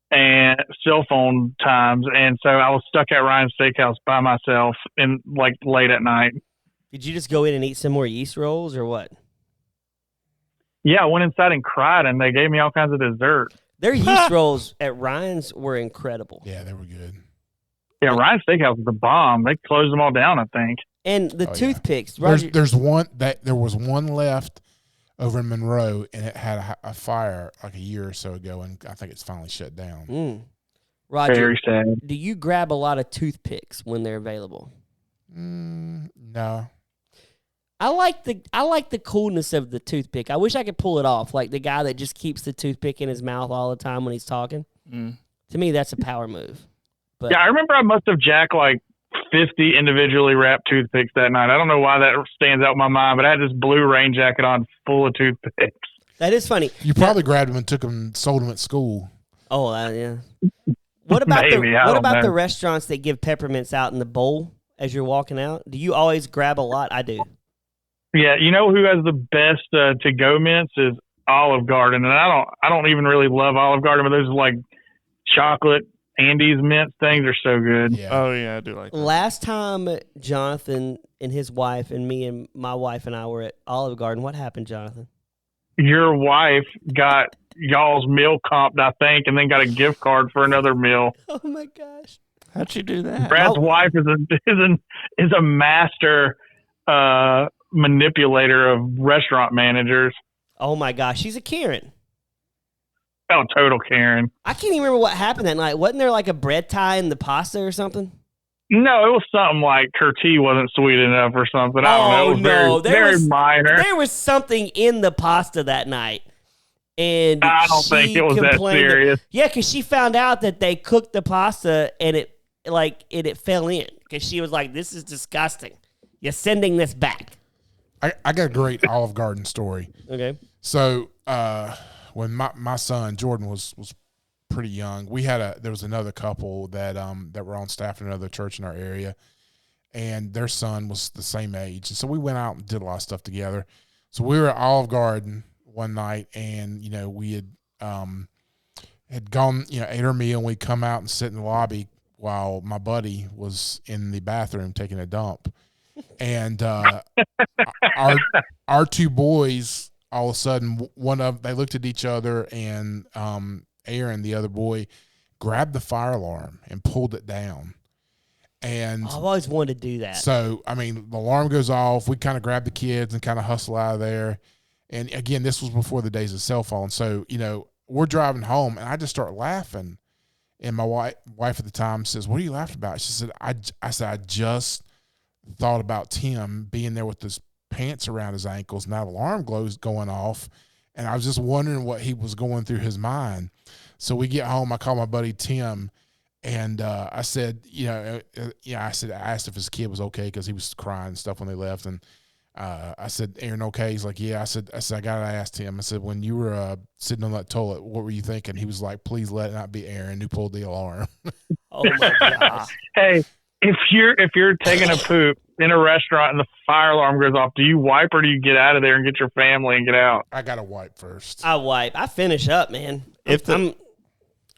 Speaker 4: and cell phone times, and so I was stuck at Ryan's Steakhouse by myself in like late at night.
Speaker 3: Did you just go in and eat some more yeast rolls or what?
Speaker 4: Yeah, I went inside and cried, and they gave me all kinds of dessert.
Speaker 3: Their yeast rolls at Ryan's were incredible.
Speaker 1: Yeah, they were good.
Speaker 4: Yeah, Ryan's Steakhouse was the bomb. They closed them all down, I think.
Speaker 3: And the toothpicks.
Speaker 1: Roger, there was one left over in Monroe, and it had a fire like a year or so ago, and I think it's finally shut down.
Speaker 3: Roger,
Speaker 4: very sad.
Speaker 3: Do you grab a lot of toothpicks when they're available?
Speaker 1: No.
Speaker 3: I like the coolness of the toothpick. I wish I could pull it off, like the guy that just keeps the toothpick in his mouth all the time when he's talking. To me, that's a power move. But
Speaker 4: yeah, I remember I must have jacked like 50 individually wrapped toothpicks that night. I don't know why that stands out in my mind, but I had this blue rain jacket on full of toothpicks.
Speaker 3: That is funny.
Speaker 1: You probably grabbed them and took them and sold them at school.
Speaker 3: Oh, yeah. What about the restaurants that give peppermints out in the bowl as you're walking out? Do you always grab a lot? I do.
Speaker 4: Yeah, you know who has the best to-go mints is Olive Garden, and I don't even really love Olive Garden, but those like chocolate Andes mint things are so good.
Speaker 1: Yeah.
Speaker 2: Oh yeah, I do like that.
Speaker 3: Last time Jonathan and his wife and me and my wife and I were at Olive Garden, what happened, Jonathan?
Speaker 4: Your wife got y'all's meal comped, I think, and then got a gift card for another meal.
Speaker 3: Oh my gosh.
Speaker 2: How'd you do that?
Speaker 4: Brad's wife is a master manipulator of restaurant managers.
Speaker 3: Oh my gosh, she's a Karen.
Speaker 4: Oh, total Karen.
Speaker 3: I can't even remember what happened that night. Wasn't there like a bread tie in the pasta or something?
Speaker 4: No, it was something like her tea wasn't sweet enough or something. I don't know. It was very minor.
Speaker 3: There was something in the pasta that night. And
Speaker 4: I don't think it was that serious.
Speaker 3: Yeah, because she found out that they cooked the pasta and it fell in. Because she was like, this is disgusting. You're sending this back.
Speaker 1: I got a great Olive Garden story.
Speaker 3: Okay.
Speaker 1: So when my son Jordan was pretty young, there was another couple that were on staff in another church in our area, and their son was the same age, and so we went out and did a lot of stuff together. So we were at Olive Garden one night, and we had gone ate our meal, and we'd come out and sit in the lobby while my buddy was in the bathroom taking a dump, and our two boys, all of a sudden, they looked at each other, and Aaron, the other boy, grabbed the fire alarm and pulled it down. And
Speaker 3: I've always wanted to do that.
Speaker 1: So, I mean, the alarm goes off. We kind of grab the kids and kind of hustle out of there. And again, this was before the days of cell phones. So, we're driving home, and I just start laughing. And my wife at the time says, "What are you laughing about?" She said, I just thought about Tim being there with his pants around his ankles, and that alarm glow's going off, and I was just wondering what he was going through his mind. So we get home, I call my buddy Tim, and I said, I asked if his kid was okay because he was crying and stuff when they left, and I said, "Aaron, okay?" He's like, "Yeah." I said, I gotta ask him. I said, "When you were sitting on that toilet, what were you thinking?" He was like, "Please let it not be Aaron who pulled the alarm."
Speaker 3: Oh my gosh.
Speaker 4: Hey, if you're taking a poop in a restaurant and the fire alarm goes off, do you wipe or do you get out of there and get your family and get out?
Speaker 1: I gotta wipe first.
Speaker 3: I wipe. I finish up, man.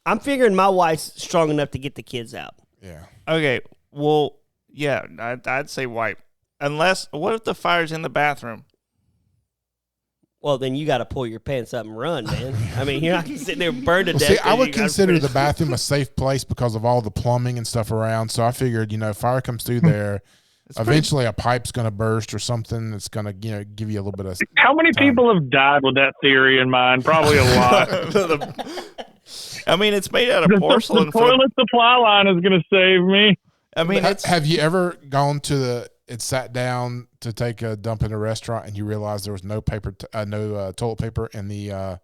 Speaker 3: I'm figuring my wife's strong enough to get the kids out.
Speaker 1: Yeah.
Speaker 2: Okay. Well, yeah, I'd say wipe. Unless, what if the fire's in the bathroom?
Speaker 3: Well, then you got to pull your pants up and run, man. I mean, you're not going to sit there and burn to death.
Speaker 1: See, I would consider the bathroom a safe place because of all the plumbing and stuff around. So I figured, if fire comes through there, eventually a pipe's going to burst or something that's going to, give you a little bit of
Speaker 4: How many
Speaker 1: time.
Speaker 4: people have died with that theory in mind? Probably a lot.
Speaker 2: I mean, it's made out of porcelain.
Speaker 4: The toilet supply line is going to save me.
Speaker 2: I mean,
Speaker 1: have you ever gone to sat down to take a dump in a restaurant and you realize there was no paper, toilet paper in the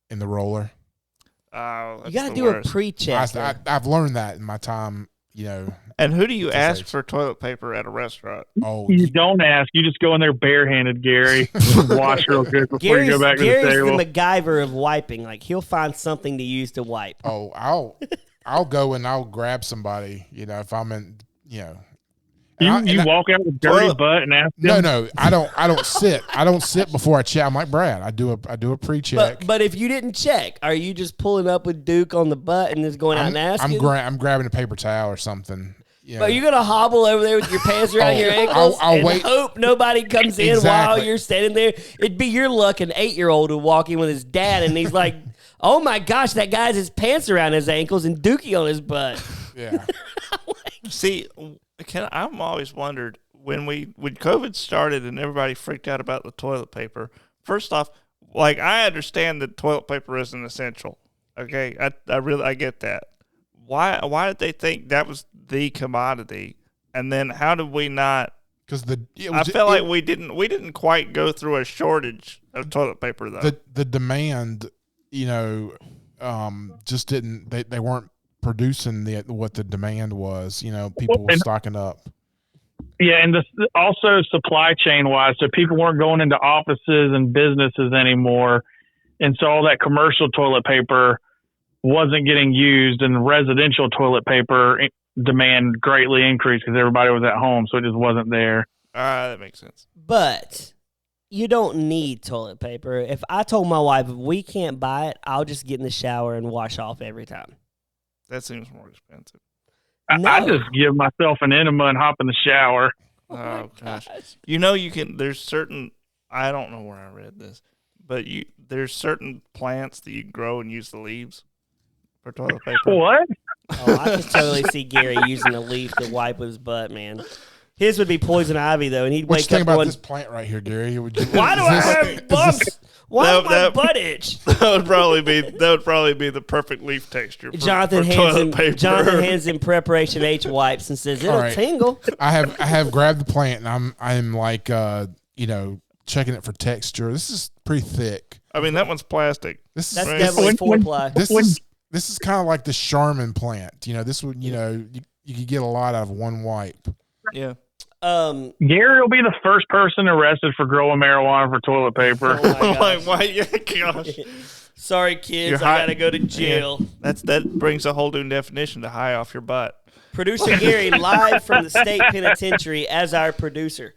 Speaker 1: roller?
Speaker 3: You got to do a pre-check.
Speaker 1: I've learned that in my time,
Speaker 2: And who do you ask for toilet paper at a restaurant?
Speaker 1: Oh,
Speaker 4: you don't ask. You just go in there barehanded, Gary. Wash real good before you go back to the table.
Speaker 3: Gary's the MacGyver of wiping. Like, he'll find something to use to wipe.
Speaker 1: Oh, I'll go and I'll grab somebody, if I'm in,
Speaker 4: You walk out with a dirty butt and ask them?
Speaker 1: No, I don't sit. I don't sit before I check. I'm like Brad. I do a pre-check.
Speaker 3: But if you didn't check, are you just pulling up with Duke on the butt and just going out and asking?
Speaker 1: I'm grabbing a paper towel or something.
Speaker 3: But you're gonna hobble over there with your pants around your ankles
Speaker 1: I'll
Speaker 3: and
Speaker 1: wait.
Speaker 3: Hope nobody comes in
Speaker 1: Exactly.
Speaker 3: while you're standing there. It'd be your luck an 8-year-old would walk in with his dad and he's like, "Oh my gosh, that guy has his pants around his ankles and Dookie on his butt."
Speaker 1: Yeah.
Speaker 2: See, I've always wondered when COVID started and everybody freaked out about the toilet paper. First off, like, I understand that toilet paper isn't essential. Okay, I get that. Why did they think that was the commodity? And then how did we not?
Speaker 1: Because
Speaker 2: I feel like we didn't quite go through a shortage of toilet paper though.
Speaker 1: The demand, just didn't. They weren't producing what the demand was. People were stocking up.
Speaker 4: Yeah, and also supply chain wise, so people weren't going into offices and businesses anymore, and so all that commercial toilet paper wasn't getting used, and residential toilet paper demand greatly increased because everybody was at home, so it just wasn't there.
Speaker 2: That makes sense.
Speaker 3: But You don't need toilet paper. If I told my wife, if we can't buy it, I'll just get in the shower and wash off every time.
Speaker 2: That seems more expensive.
Speaker 3: No.
Speaker 4: I just give myself an enema and hop in the shower.
Speaker 2: Oh gosh. You can. There's certain. I don't know where I read this, but there's certain plants that you grow and use the leaves for toilet paper.
Speaker 4: What?
Speaker 3: Oh, I could totally see Gary using a leaf to wipe his butt, man. His would be poison ivy, though, and he'd
Speaker 1: What you
Speaker 3: wake
Speaker 1: think
Speaker 3: up
Speaker 1: about
Speaker 3: going,
Speaker 1: this plant right here, Gary?
Speaker 3: why do I have bumps? Why does my butt itch?
Speaker 2: That would probably be the perfect leaf texture.
Speaker 3: Jonathan hands him Preparation H wipes and says, it'll tingle.
Speaker 1: I have grabbed the plant, and I'm like, checking it for texture. This is pretty thick.
Speaker 2: I mean, that one's plastic.
Speaker 3: That's definitely 4-ply.
Speaker 1: This is kind of like the Charmin plant. This would, you could get a lot out of one wipe.
Speaker 2: Yeah.
Speaker 4: Gary will be the first person arrested for growing marijuana for toilet paper.
Speaker 3: Oh
Speaker 2: Why? Yeah, gosh.
Speaker 3: Sorry, kids. I got to go to jail.
Speaker 2: Yeah. That brings a whole new definition to high off your butt.
Speaker 3: Producer Gary, live from the state penitentiary as our producer.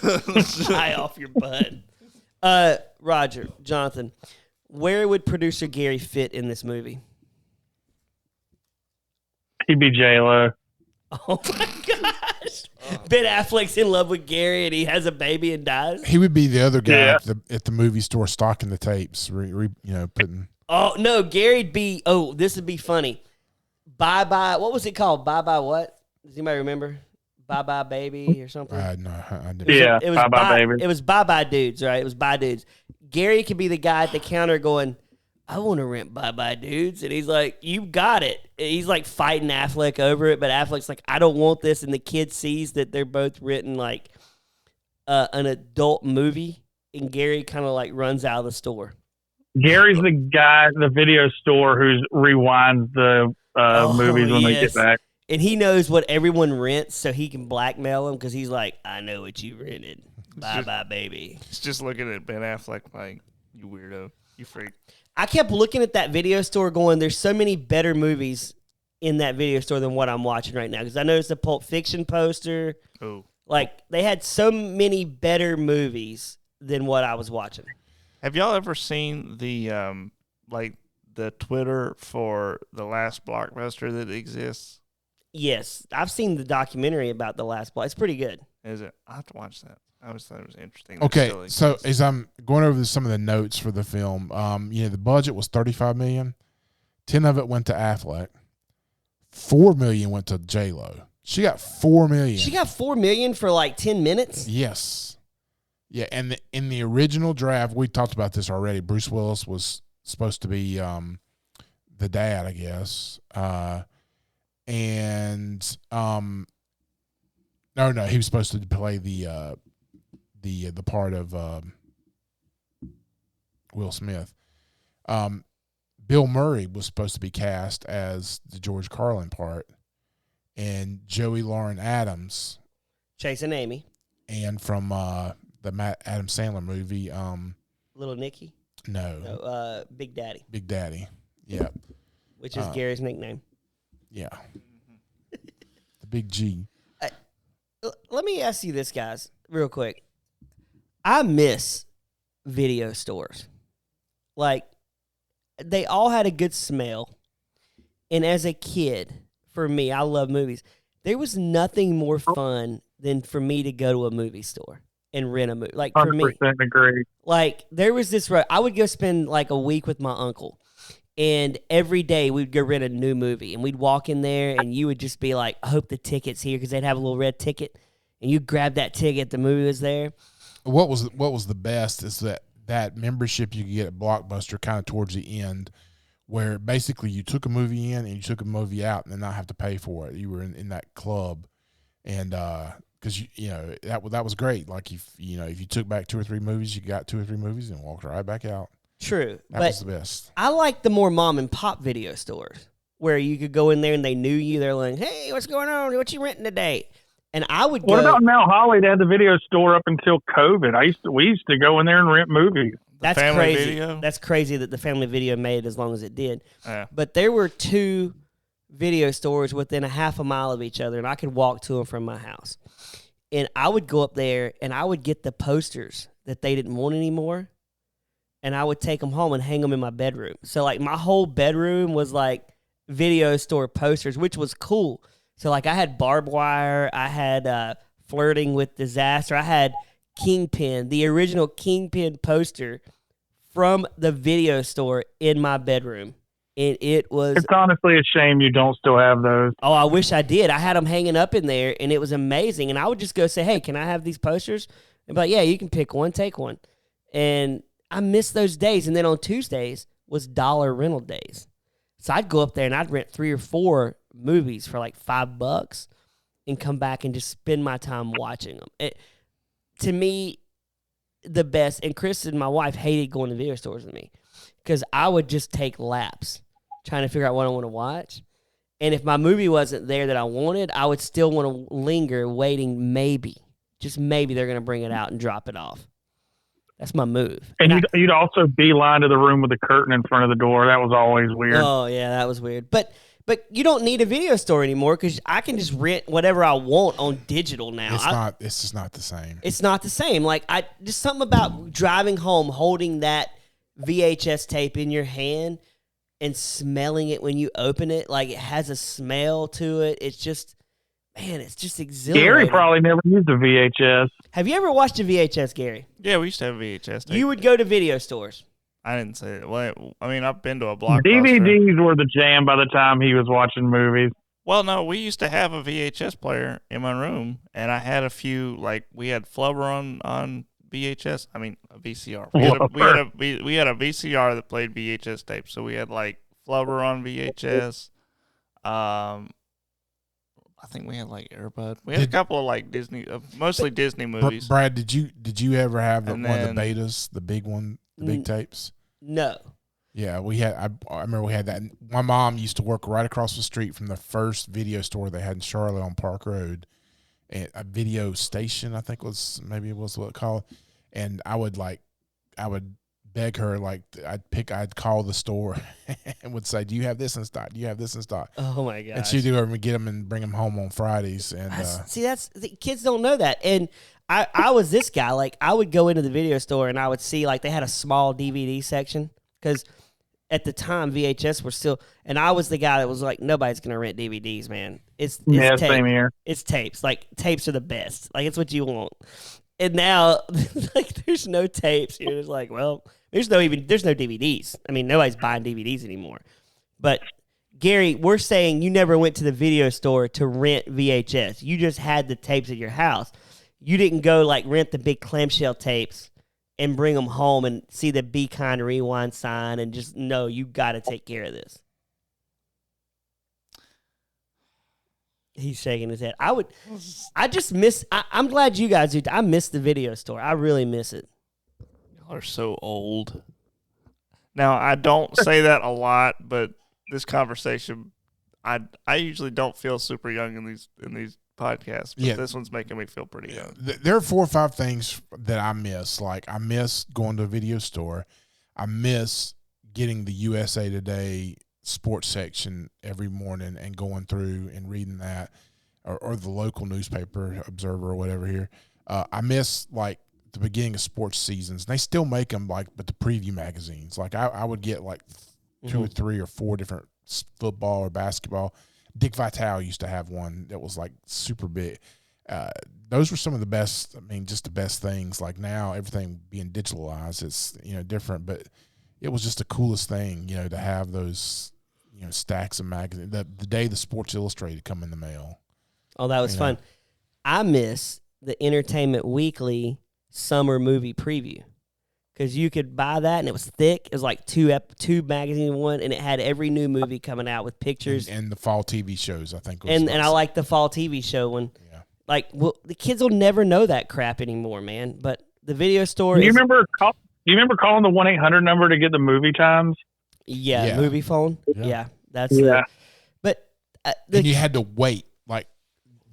Speaker 3: High off your butt. Roger, Jonathan, where would producer Gary fit in this movie?
Speaker 4: He'd be J-Lo.
Speaker 3: Oh my gosh! Ben Affleck's in love with Gary, and he has a baby and dies.
Speaker 1: He would be the other guy at the movie store stocking the tapes, putting.
Speaker 3: Oh no, Gary'd be. Oh, this would be funny. Bye bye. What was it called? Bye bye. What? Does anybody remember? Bye bye baby or something.
Speaker 1: No, I didn't.
Speaker 4: Yeah,
Speaker 3: it was
Speaker 4: bye bye baby.
Speaker 3: It was bye bye dudes, right? It was bye dudes. Gary could be the guy at the counter going, I want to rent Bye Bye Dudes. And he's like, you got it. He's like fighting Affleck over it, but Affleck's like, I don't want this. And the kid sees that they're both written like an adult movie, and Gary kind of like runs out of the store.
Speaker 4: Gary's the guy at the video store who's rewinds the movies when they get back.
Speaker 3: And he knows what everyone rents, so he can blackmail them because he's like, I know what you rented. Bye Bye Baby.
Speaker 2: He's just looking at Ben Affleck like, you weirdo, you freak.
Speaker 3: I kept looking at that video store going, there's so many better movies in that video store than what I'm watching right now. Because I noticed the Pulp Fiction poster.
Speaker 2: Oh.
Speaker 3: Like, they had so many better movies than what I was watching.
Speaker 2: Have y'all ever seen the the Twitter for the last blockbuster that exists?
Speaker 3: Yes. I've seen the documentary about the last block. It's pretty good.
Speaker 2: Is it? I'll have to watch that. I always thought it was interesting.
Speaker 1: Okay, so as I'm going over some of the notes for the film, the budget was $35 million. 10 of it went to Affleck. $4 million went to J-Lo. She got $4 million.
Speaker 3: She got $4 million for like 10 minutes?
Speaker 1: Yes. Yeah, and in the original draft, we talked about this already. Bruce Willis was supposed to be the dad, I guess. No, he was supposed to play the part of Will Smith. Bill Murray was supposed to be cast as the George Carlin part, and Joey Lauren Adams,
Speaker 3: Chasing Amy,
Speaker 1: and from the Matt Adam Sandler movie,
Speaker 3: Little Nicky.
Speaker 1: No,
Speaker 3: Big Daddy.
Speaker 1: Big Daddy. Yeah,
Speaker 3: which is Gary's nickname.
Speaker 1: Yeah, the Big G.
Speaker 3: Let me ask you this, guys, real quick. I miss video stores. Like, they all had a good smell. And as a kid, for me, I love movies. There was nothing more fun than for me to go to a movie store and rent a movie. Like, for me,
Speaker 4: 100% agree.
Speaker 3: Like, there was this, I would go spend like a week with my uncle. And every day we'd go rent a new movie. And we'd walk in there and you would just be like, I hope the ticket's here, because they'd have a little red ticket. And you grab that ticket, the movie was there.
Speaker 1: What was the best is that membership you could get at Blockbuster kind of towards the end, where basically you took a movie in and you took a movie out and then not have to pay for it. You were in that club, and because that was great. Like if you took back 2 or 3 movies, you got 2 or 3 movies and walked right back out.
Speaker 3: True,
Speaker 1: that was the best.
Speaker 3: I like the more mom and pop video stores where you could go in there and they knew you. They're like, "Hey, what's going on? What you renting today?" And I would go.
Speaker 4: What about Mount Holly? They had the video store up until COVID. We used to go in there and rent movies.
Speaker 3: That's crazy. Video? That's crazy that the family video made it as long as it did.
Speaker 2: Yeah.
Speaker 3: But there were 2 video stores within a half a mile of each other, and I could walk to them from my house. And I would go up there and I would get the posters that they didn't want anymore, and I would take them home and hang them in my bedroom. So, like, my whole bedroom was, like, video store posters, which was cool. So, like, I had Barbed Wire. I had Flirting with Disaster. I had Kingpin, the original Kingpin poster from the video store in my bedroom. And it was...
Speaker 4: It's honestly a shame you don't still have those.
Speaker 3: Oh, I wish I did. I had them hanging up in there, and it was amazing. And I would just go say, hey, can I have these posters? And be like, yeah, you can pick one, take one. And I miss those days. And then on Tuesdays was dollar rental days. So I'd go up there, and I'd rent 3 or 4 movies for like $5 and come back and just spend my time watching them. To me, the best, and Chris and my wife hated going to video stores with me because I would just take laps trying to figure out what I want to watch. And if my movie wasn't there that I wanted, I would still want to linger waiting just maybe they're going to bring it out and drop it off. That's my move.
Speaker 4: And you'd also beeline to the room with a curtain in front of the door. That was always weird.
Speaker 3: Oh, yeah, that was weird. But you don't need a video store anymore because I can just rent whatever I want on digital now.
Speaker 1: It's just not the same.
Speaker 3: It's not the same. Like, just something about driving home, holding that VHS tape in your hand and smelling it when you open it. Like, it has a smell to it. It's just, man, it's just exhilarating.
Speaker 4: Gary probably never used a VHS.
Speaker 3: Have you ever watched a VHS, Gary?
Speaker 2: Yeah, we used to have VHS tape.
Speaker 3: You would go to video stores.
Speaker 2: I didn't say it. Well, I mean, I've been to a Blockbuster.
Speaker 4: DVDs were the jam by the time he was watching movies.
Speaker 2: Well, no, we used to have a VHS player in my room, and I had a few, like, we had Flubber on VHS. I mean, a VCR. We had a VCR that played VHS tapes. So we had, like, Flubber on VHS. I think we had, like, Airbud. We had a couple of, like, Disney, mostly Disney movies.
Speaker 1: Brad, did you ever have one of the betas, the big one, the big tapes?
Speaker 3: No.
Speaker 1: Yeah, we had. I remember we had that. My mom used to work right across the street from the first video store they had in Charlotte on Park Road, and a video station, I think was what it called. And I would beg her, like, I'd call the store and would say, "Do you have this in stock? Do you have this in stock?"
Speaker 3: Oh my god!
Speaker 1: And she'd do it and get them and bring them home on Fridays. And
Speaker 3: that's the kids don't know that. And I was this guy. Like, I would go into the video store and I would see, like, they had a small DVD section because at the time VHS were still. And I was the guy that was like, nobody's gonna rent DVDs, man. It's tape.
Speaker 4: Same here.
Speaker 3: It's tapes. Like, tapes are the best. Like, it's what you want. And now, like, there's no tapes. You're just like, well, there's no DVDs. I mean, nobody's buying DVDs anymore. But Gary, we're saying you never went to the video store to rent VHS. You just had the tapes at your house. You didn't go, like, rent the big clamshell tapes and bring them home and see the Be Kind Rewind sign and just know you got to take care of this. He's shaking his head. I'm glad you guys do. I miss the video store. I really miss it.
Speaker 2: Y'all are so old. Now, I don't say that a lot, but this conversation, I usually don't feel super young in these podcasts, but this one's making me feel pretty young.
Speaker 1: There are 4 or 5 things that I miss. Like, I miss going to a video store. I miss getting the USA Today sports section every morning and going through and reading that, or the local newspaper, Observer or whatever here. I miss, like, the beginning of sports seasons. They still make them, like, but the preview magazines. Like, I would get, like, 2 or 3 or 4 different football or basketball. Dick Vitale used to have one that was, like, super big. Those were some of the best. I mean, just the best things. Like, now everything being digitalized, it's, different, but it was just the coolest thing, to have those, stacks of magazines. The day the Sports Illustrated come in the mail.
Speaker 3: Oh, that was fun. I miss the Entertainment Weekly summer movie preview because you could buy that and it was thick. It was like two magazines in one, and it had every new movie coming out with pictures
Speaker 1: and the fall TV shows. I think,
Speaker 3: and I like the fall TV show one. Yeah, like, well, the kids will never know that crap anymore, man. But the video store.
Speaker 4: Do you remember calling the 1-800 number to get the movie times?
Speaker 3: Yeah. Movie phone. Yeah, but
Speaker 1: and you had to wait. Like,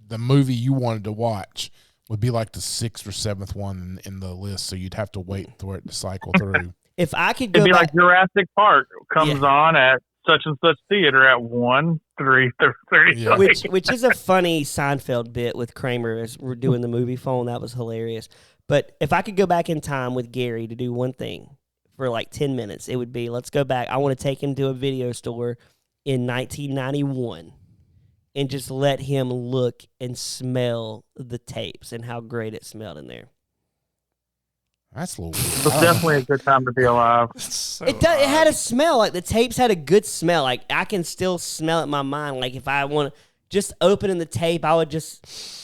Speaker 1: the movie you wanted to watch would be like the 6th or 7th one in the list, so you'd have to wait for it to cycle through.
Speaker 3: If I could go
Speaker 4: It'd be
Speaker 3: back,
Speaker 4: like Jurassic Park comes on at such and such theater at 1. 3:30.
Speaker 1: Yeah.
Speaker 3: which is a funny Seinfeld bit with Kramer as we're doing the movie phone. That was hilarious. But if I could go back in time with Gary to do one thing for like 10 minutes, it would be, let's go back. I want to take him to a video store in 1991 and just let him look and smell the tapes and how great it smelled in there.
Speaker 1: That's a little
Speaker 4: It
Speaker 1: weird.
Speaker 4: was definitely a good time to be alive.
Speaker 2: So
Speaker 3: It had a smell. Like the tapes had a good smell. Like I can still smell it in my mind. Like if I want to just opening the tape, I would just.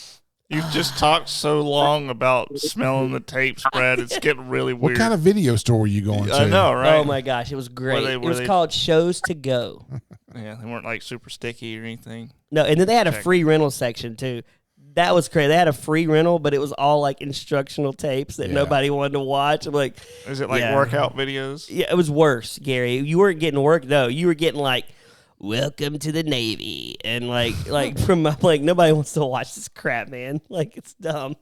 Speaker 2: You've just talked so long about smelling the tapes, Brad. It's getting really weird.
Speaker 1: What kind of video store were you going to?
Speaker 2: I know, right?
Speaker 3: Oh my gosh, it was great.
Speaker 2: Were
Speaker 3: It was
Speaker 2: they-
Speaker 3: called Shows to Go.
Speaker 2: Yeah, they weren't like super sticky or anything.
Speaker 3: No, and then they had a
Speaker 2: Check.
Speaker 3: free rental section too. That was crazy. They had a free rental, but it was all like instructional tapes that
Speaker 1: Yeah.
Speaker 3: nobody wanted to watch. I'm like,
Speaker 2: Is it like
Speaker 3: Yeah.
Speaker 2: workout videos?
Speaker 3: yeah, it was worse, Gary. You weren't getting work though. You were getting like, "Welcome to the Navy," and like from like nobody wants to watch this crap, man. Like it's dumb.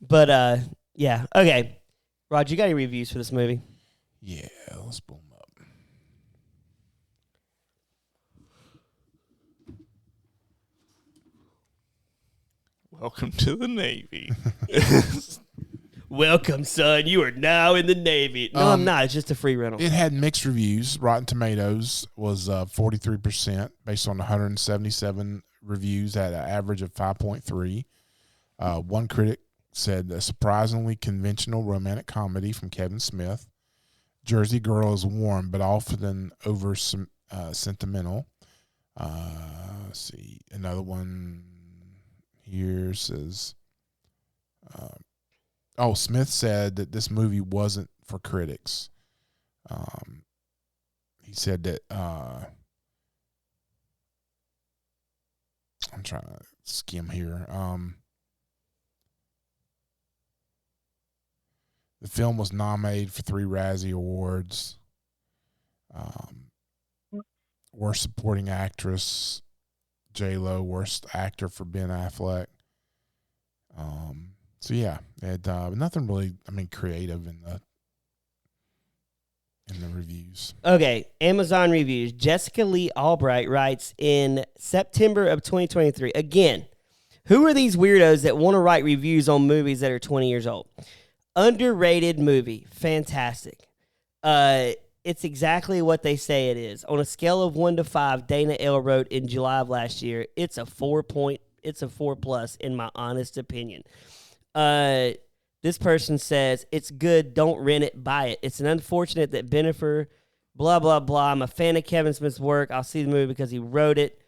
Speaker 3: But yeah, okay. Rod, you got any reviews for this movie?
Speaker 1: Yeah, let's boom up.
Speaker 2: Welcome to the Navy.
Speaker 3: Welcome, son. You are now in the Navy. No, I'm not. It's just a free rental.
Speaker 1: It had mixed reviews. Rotten Tomatoes was 43% based on 177 reviews at an average of 5.3. One critic said a surprisingly conventional romantic comedy from Kevin Smith. Jersey Girl is warm but often over sentimental. Let's see. Another one here says, Smith said that this movie wasn't for critics. He said that I'm trying to skim here. The film was nominated for 3 Razzie Awards. Worst Supporting Actress, J-Lo. Worst Actor for Ben Affleck. So yeah, it nothing really. Creative in the reviews.
Speaker 3: Okay, Amazon reviews. Jessica Lee Albright writes in September of 2023. Again, who are these weirdos that want to write reviews on movies that are 20 years old? Underrated movie, fantastic. It's exactly what they say it is. On a scale of 1 to 5, Dana L wrote in July of last year, it's a 4 plus in my honest opinion. This person says, it's good, don't rent it, buy it. It's an unfortunate that Bennifer, blah, blah, blah. I'm a fan of Kevin Smith's work. I'll see the movie because he wrote it.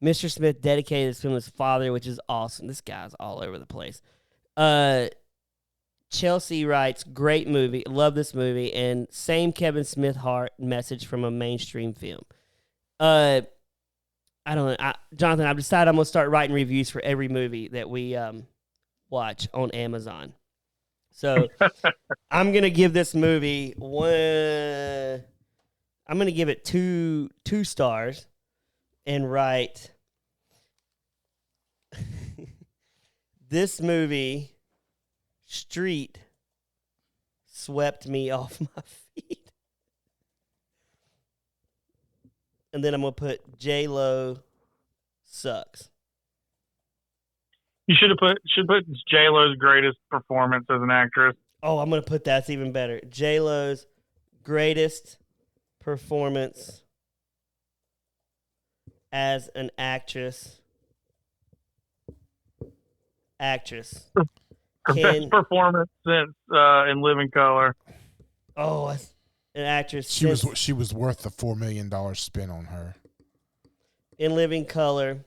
Speaker 3: Mr. Smith dedicated this film to his father, which is awesome. This guy's all over the place. Chelsea writes, great movie, love this movie, and same Kevin Smith heart message from a mainstream film. I don't know. Jonathan, I've decided I'm going to start writing reviews for every movie that we watch on Amazon. So I'm going to give this movie I'm going to give it two stars and write this movie Street swept me off my feet. And then I'm going to put J-Lo sucks.
Speaker 4: You should put J-Lo's greatest performance as an actress.
Speaker 3: Oh, I'm going to put that's even better. J-Lo's greatest performance as an actress.
Speaker 4: Her best performance since In Living Color.
Speaker 3: Oh, an actress.
Speaker 1: She was worth the $4 million spent on her.
Speaker 3: In Living Color.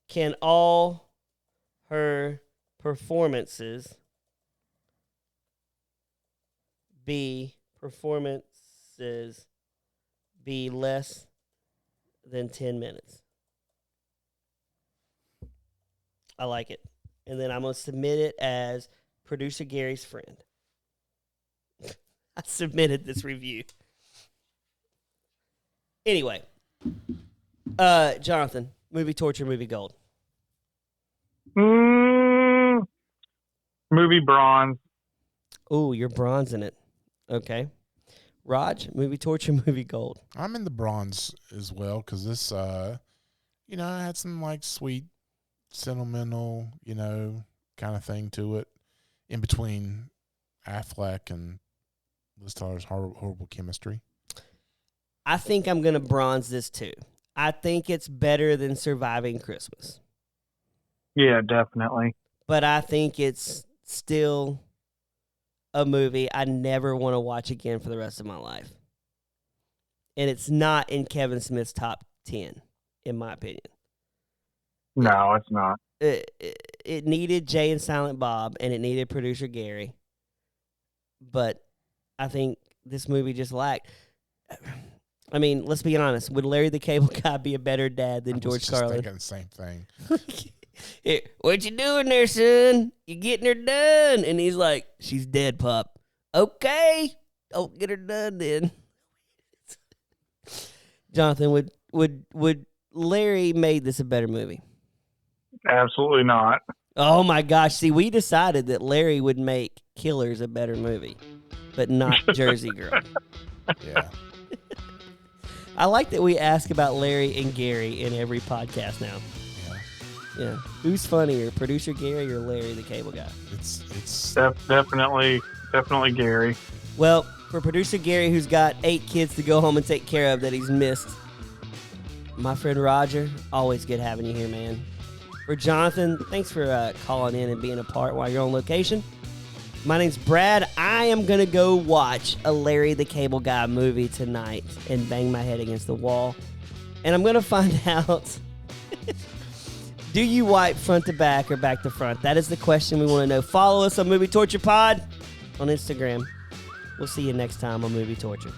Speaker 3: Can all her performances be less than 10 minutes? I like it. And then I'm going to submit it as producer Gary's friend. I submitted this review. Anyway, Jonathan, movie torture, movie gold.
Speaker 4: Movie bronze.
Speaker 3: Ooh, you're bronzing it. Okay. Raj, movie torture, movie gold.
Speaker 1: I'm in the bronze as well because this, had some like sweet, sentimental, kind of thing to it in between Affleck and Liz Tyler's horrible chemistry.
Speaker 3: I think I'm going to bronze this too. I think it's better than Surviving Christmas.
Speaker 4: Yeah, definitely.
Speaker 3: But I think it's still a movie I never want to watch again for the rest of my life. And it's not in Kevin Smith's top 10, in my opinion.
Speaker 4: No, it's not.
Speaker 3: It needed Jay and Silent Bob, and it needed producer Gary. But I think this movie just lacked. I mean, let's be honest. Would Larry the Cable Guy be a better dad than George Carlin?
Speaker 1: I was just thinking the same thing.
Speaker 3: What you doing there, son? You getting her done? And he's like, she's dead, Pop. Okay. Don't get her done then. Jonathan, would Larry made this a better movie?
Speaker 4: Absolutely not.
Speaker 3: Oh my gosh. See, we decided that Larry would make Killers a better movie, but not Jersey Girl.
Speaker 1: Yeah.
Speaker 3: I like that we ask about Larry and Gary in every podcast now. Yeah. Who's funnier, producer Gary or Larry the Cable Guy?
Speaker 1: It's
Speaker 4: definitely Gary.
Speaker 3: Well, for producer Gary, who's got 8 kids to go home and take care of that he's missed, my friend Roger, always good having you here, man. For Jonathan, thanks for calling in and being a part while you're on location. My name's Brad. I am going to go watch a Larry the Cable Guy movie tonight and bang my head against the wall. And I'm going to find out... Do you wipe front to back or back to front? That is the question we want to know. Follow us on Movie Torture Pod on Instagram. We'll see you next time on Movie Torture.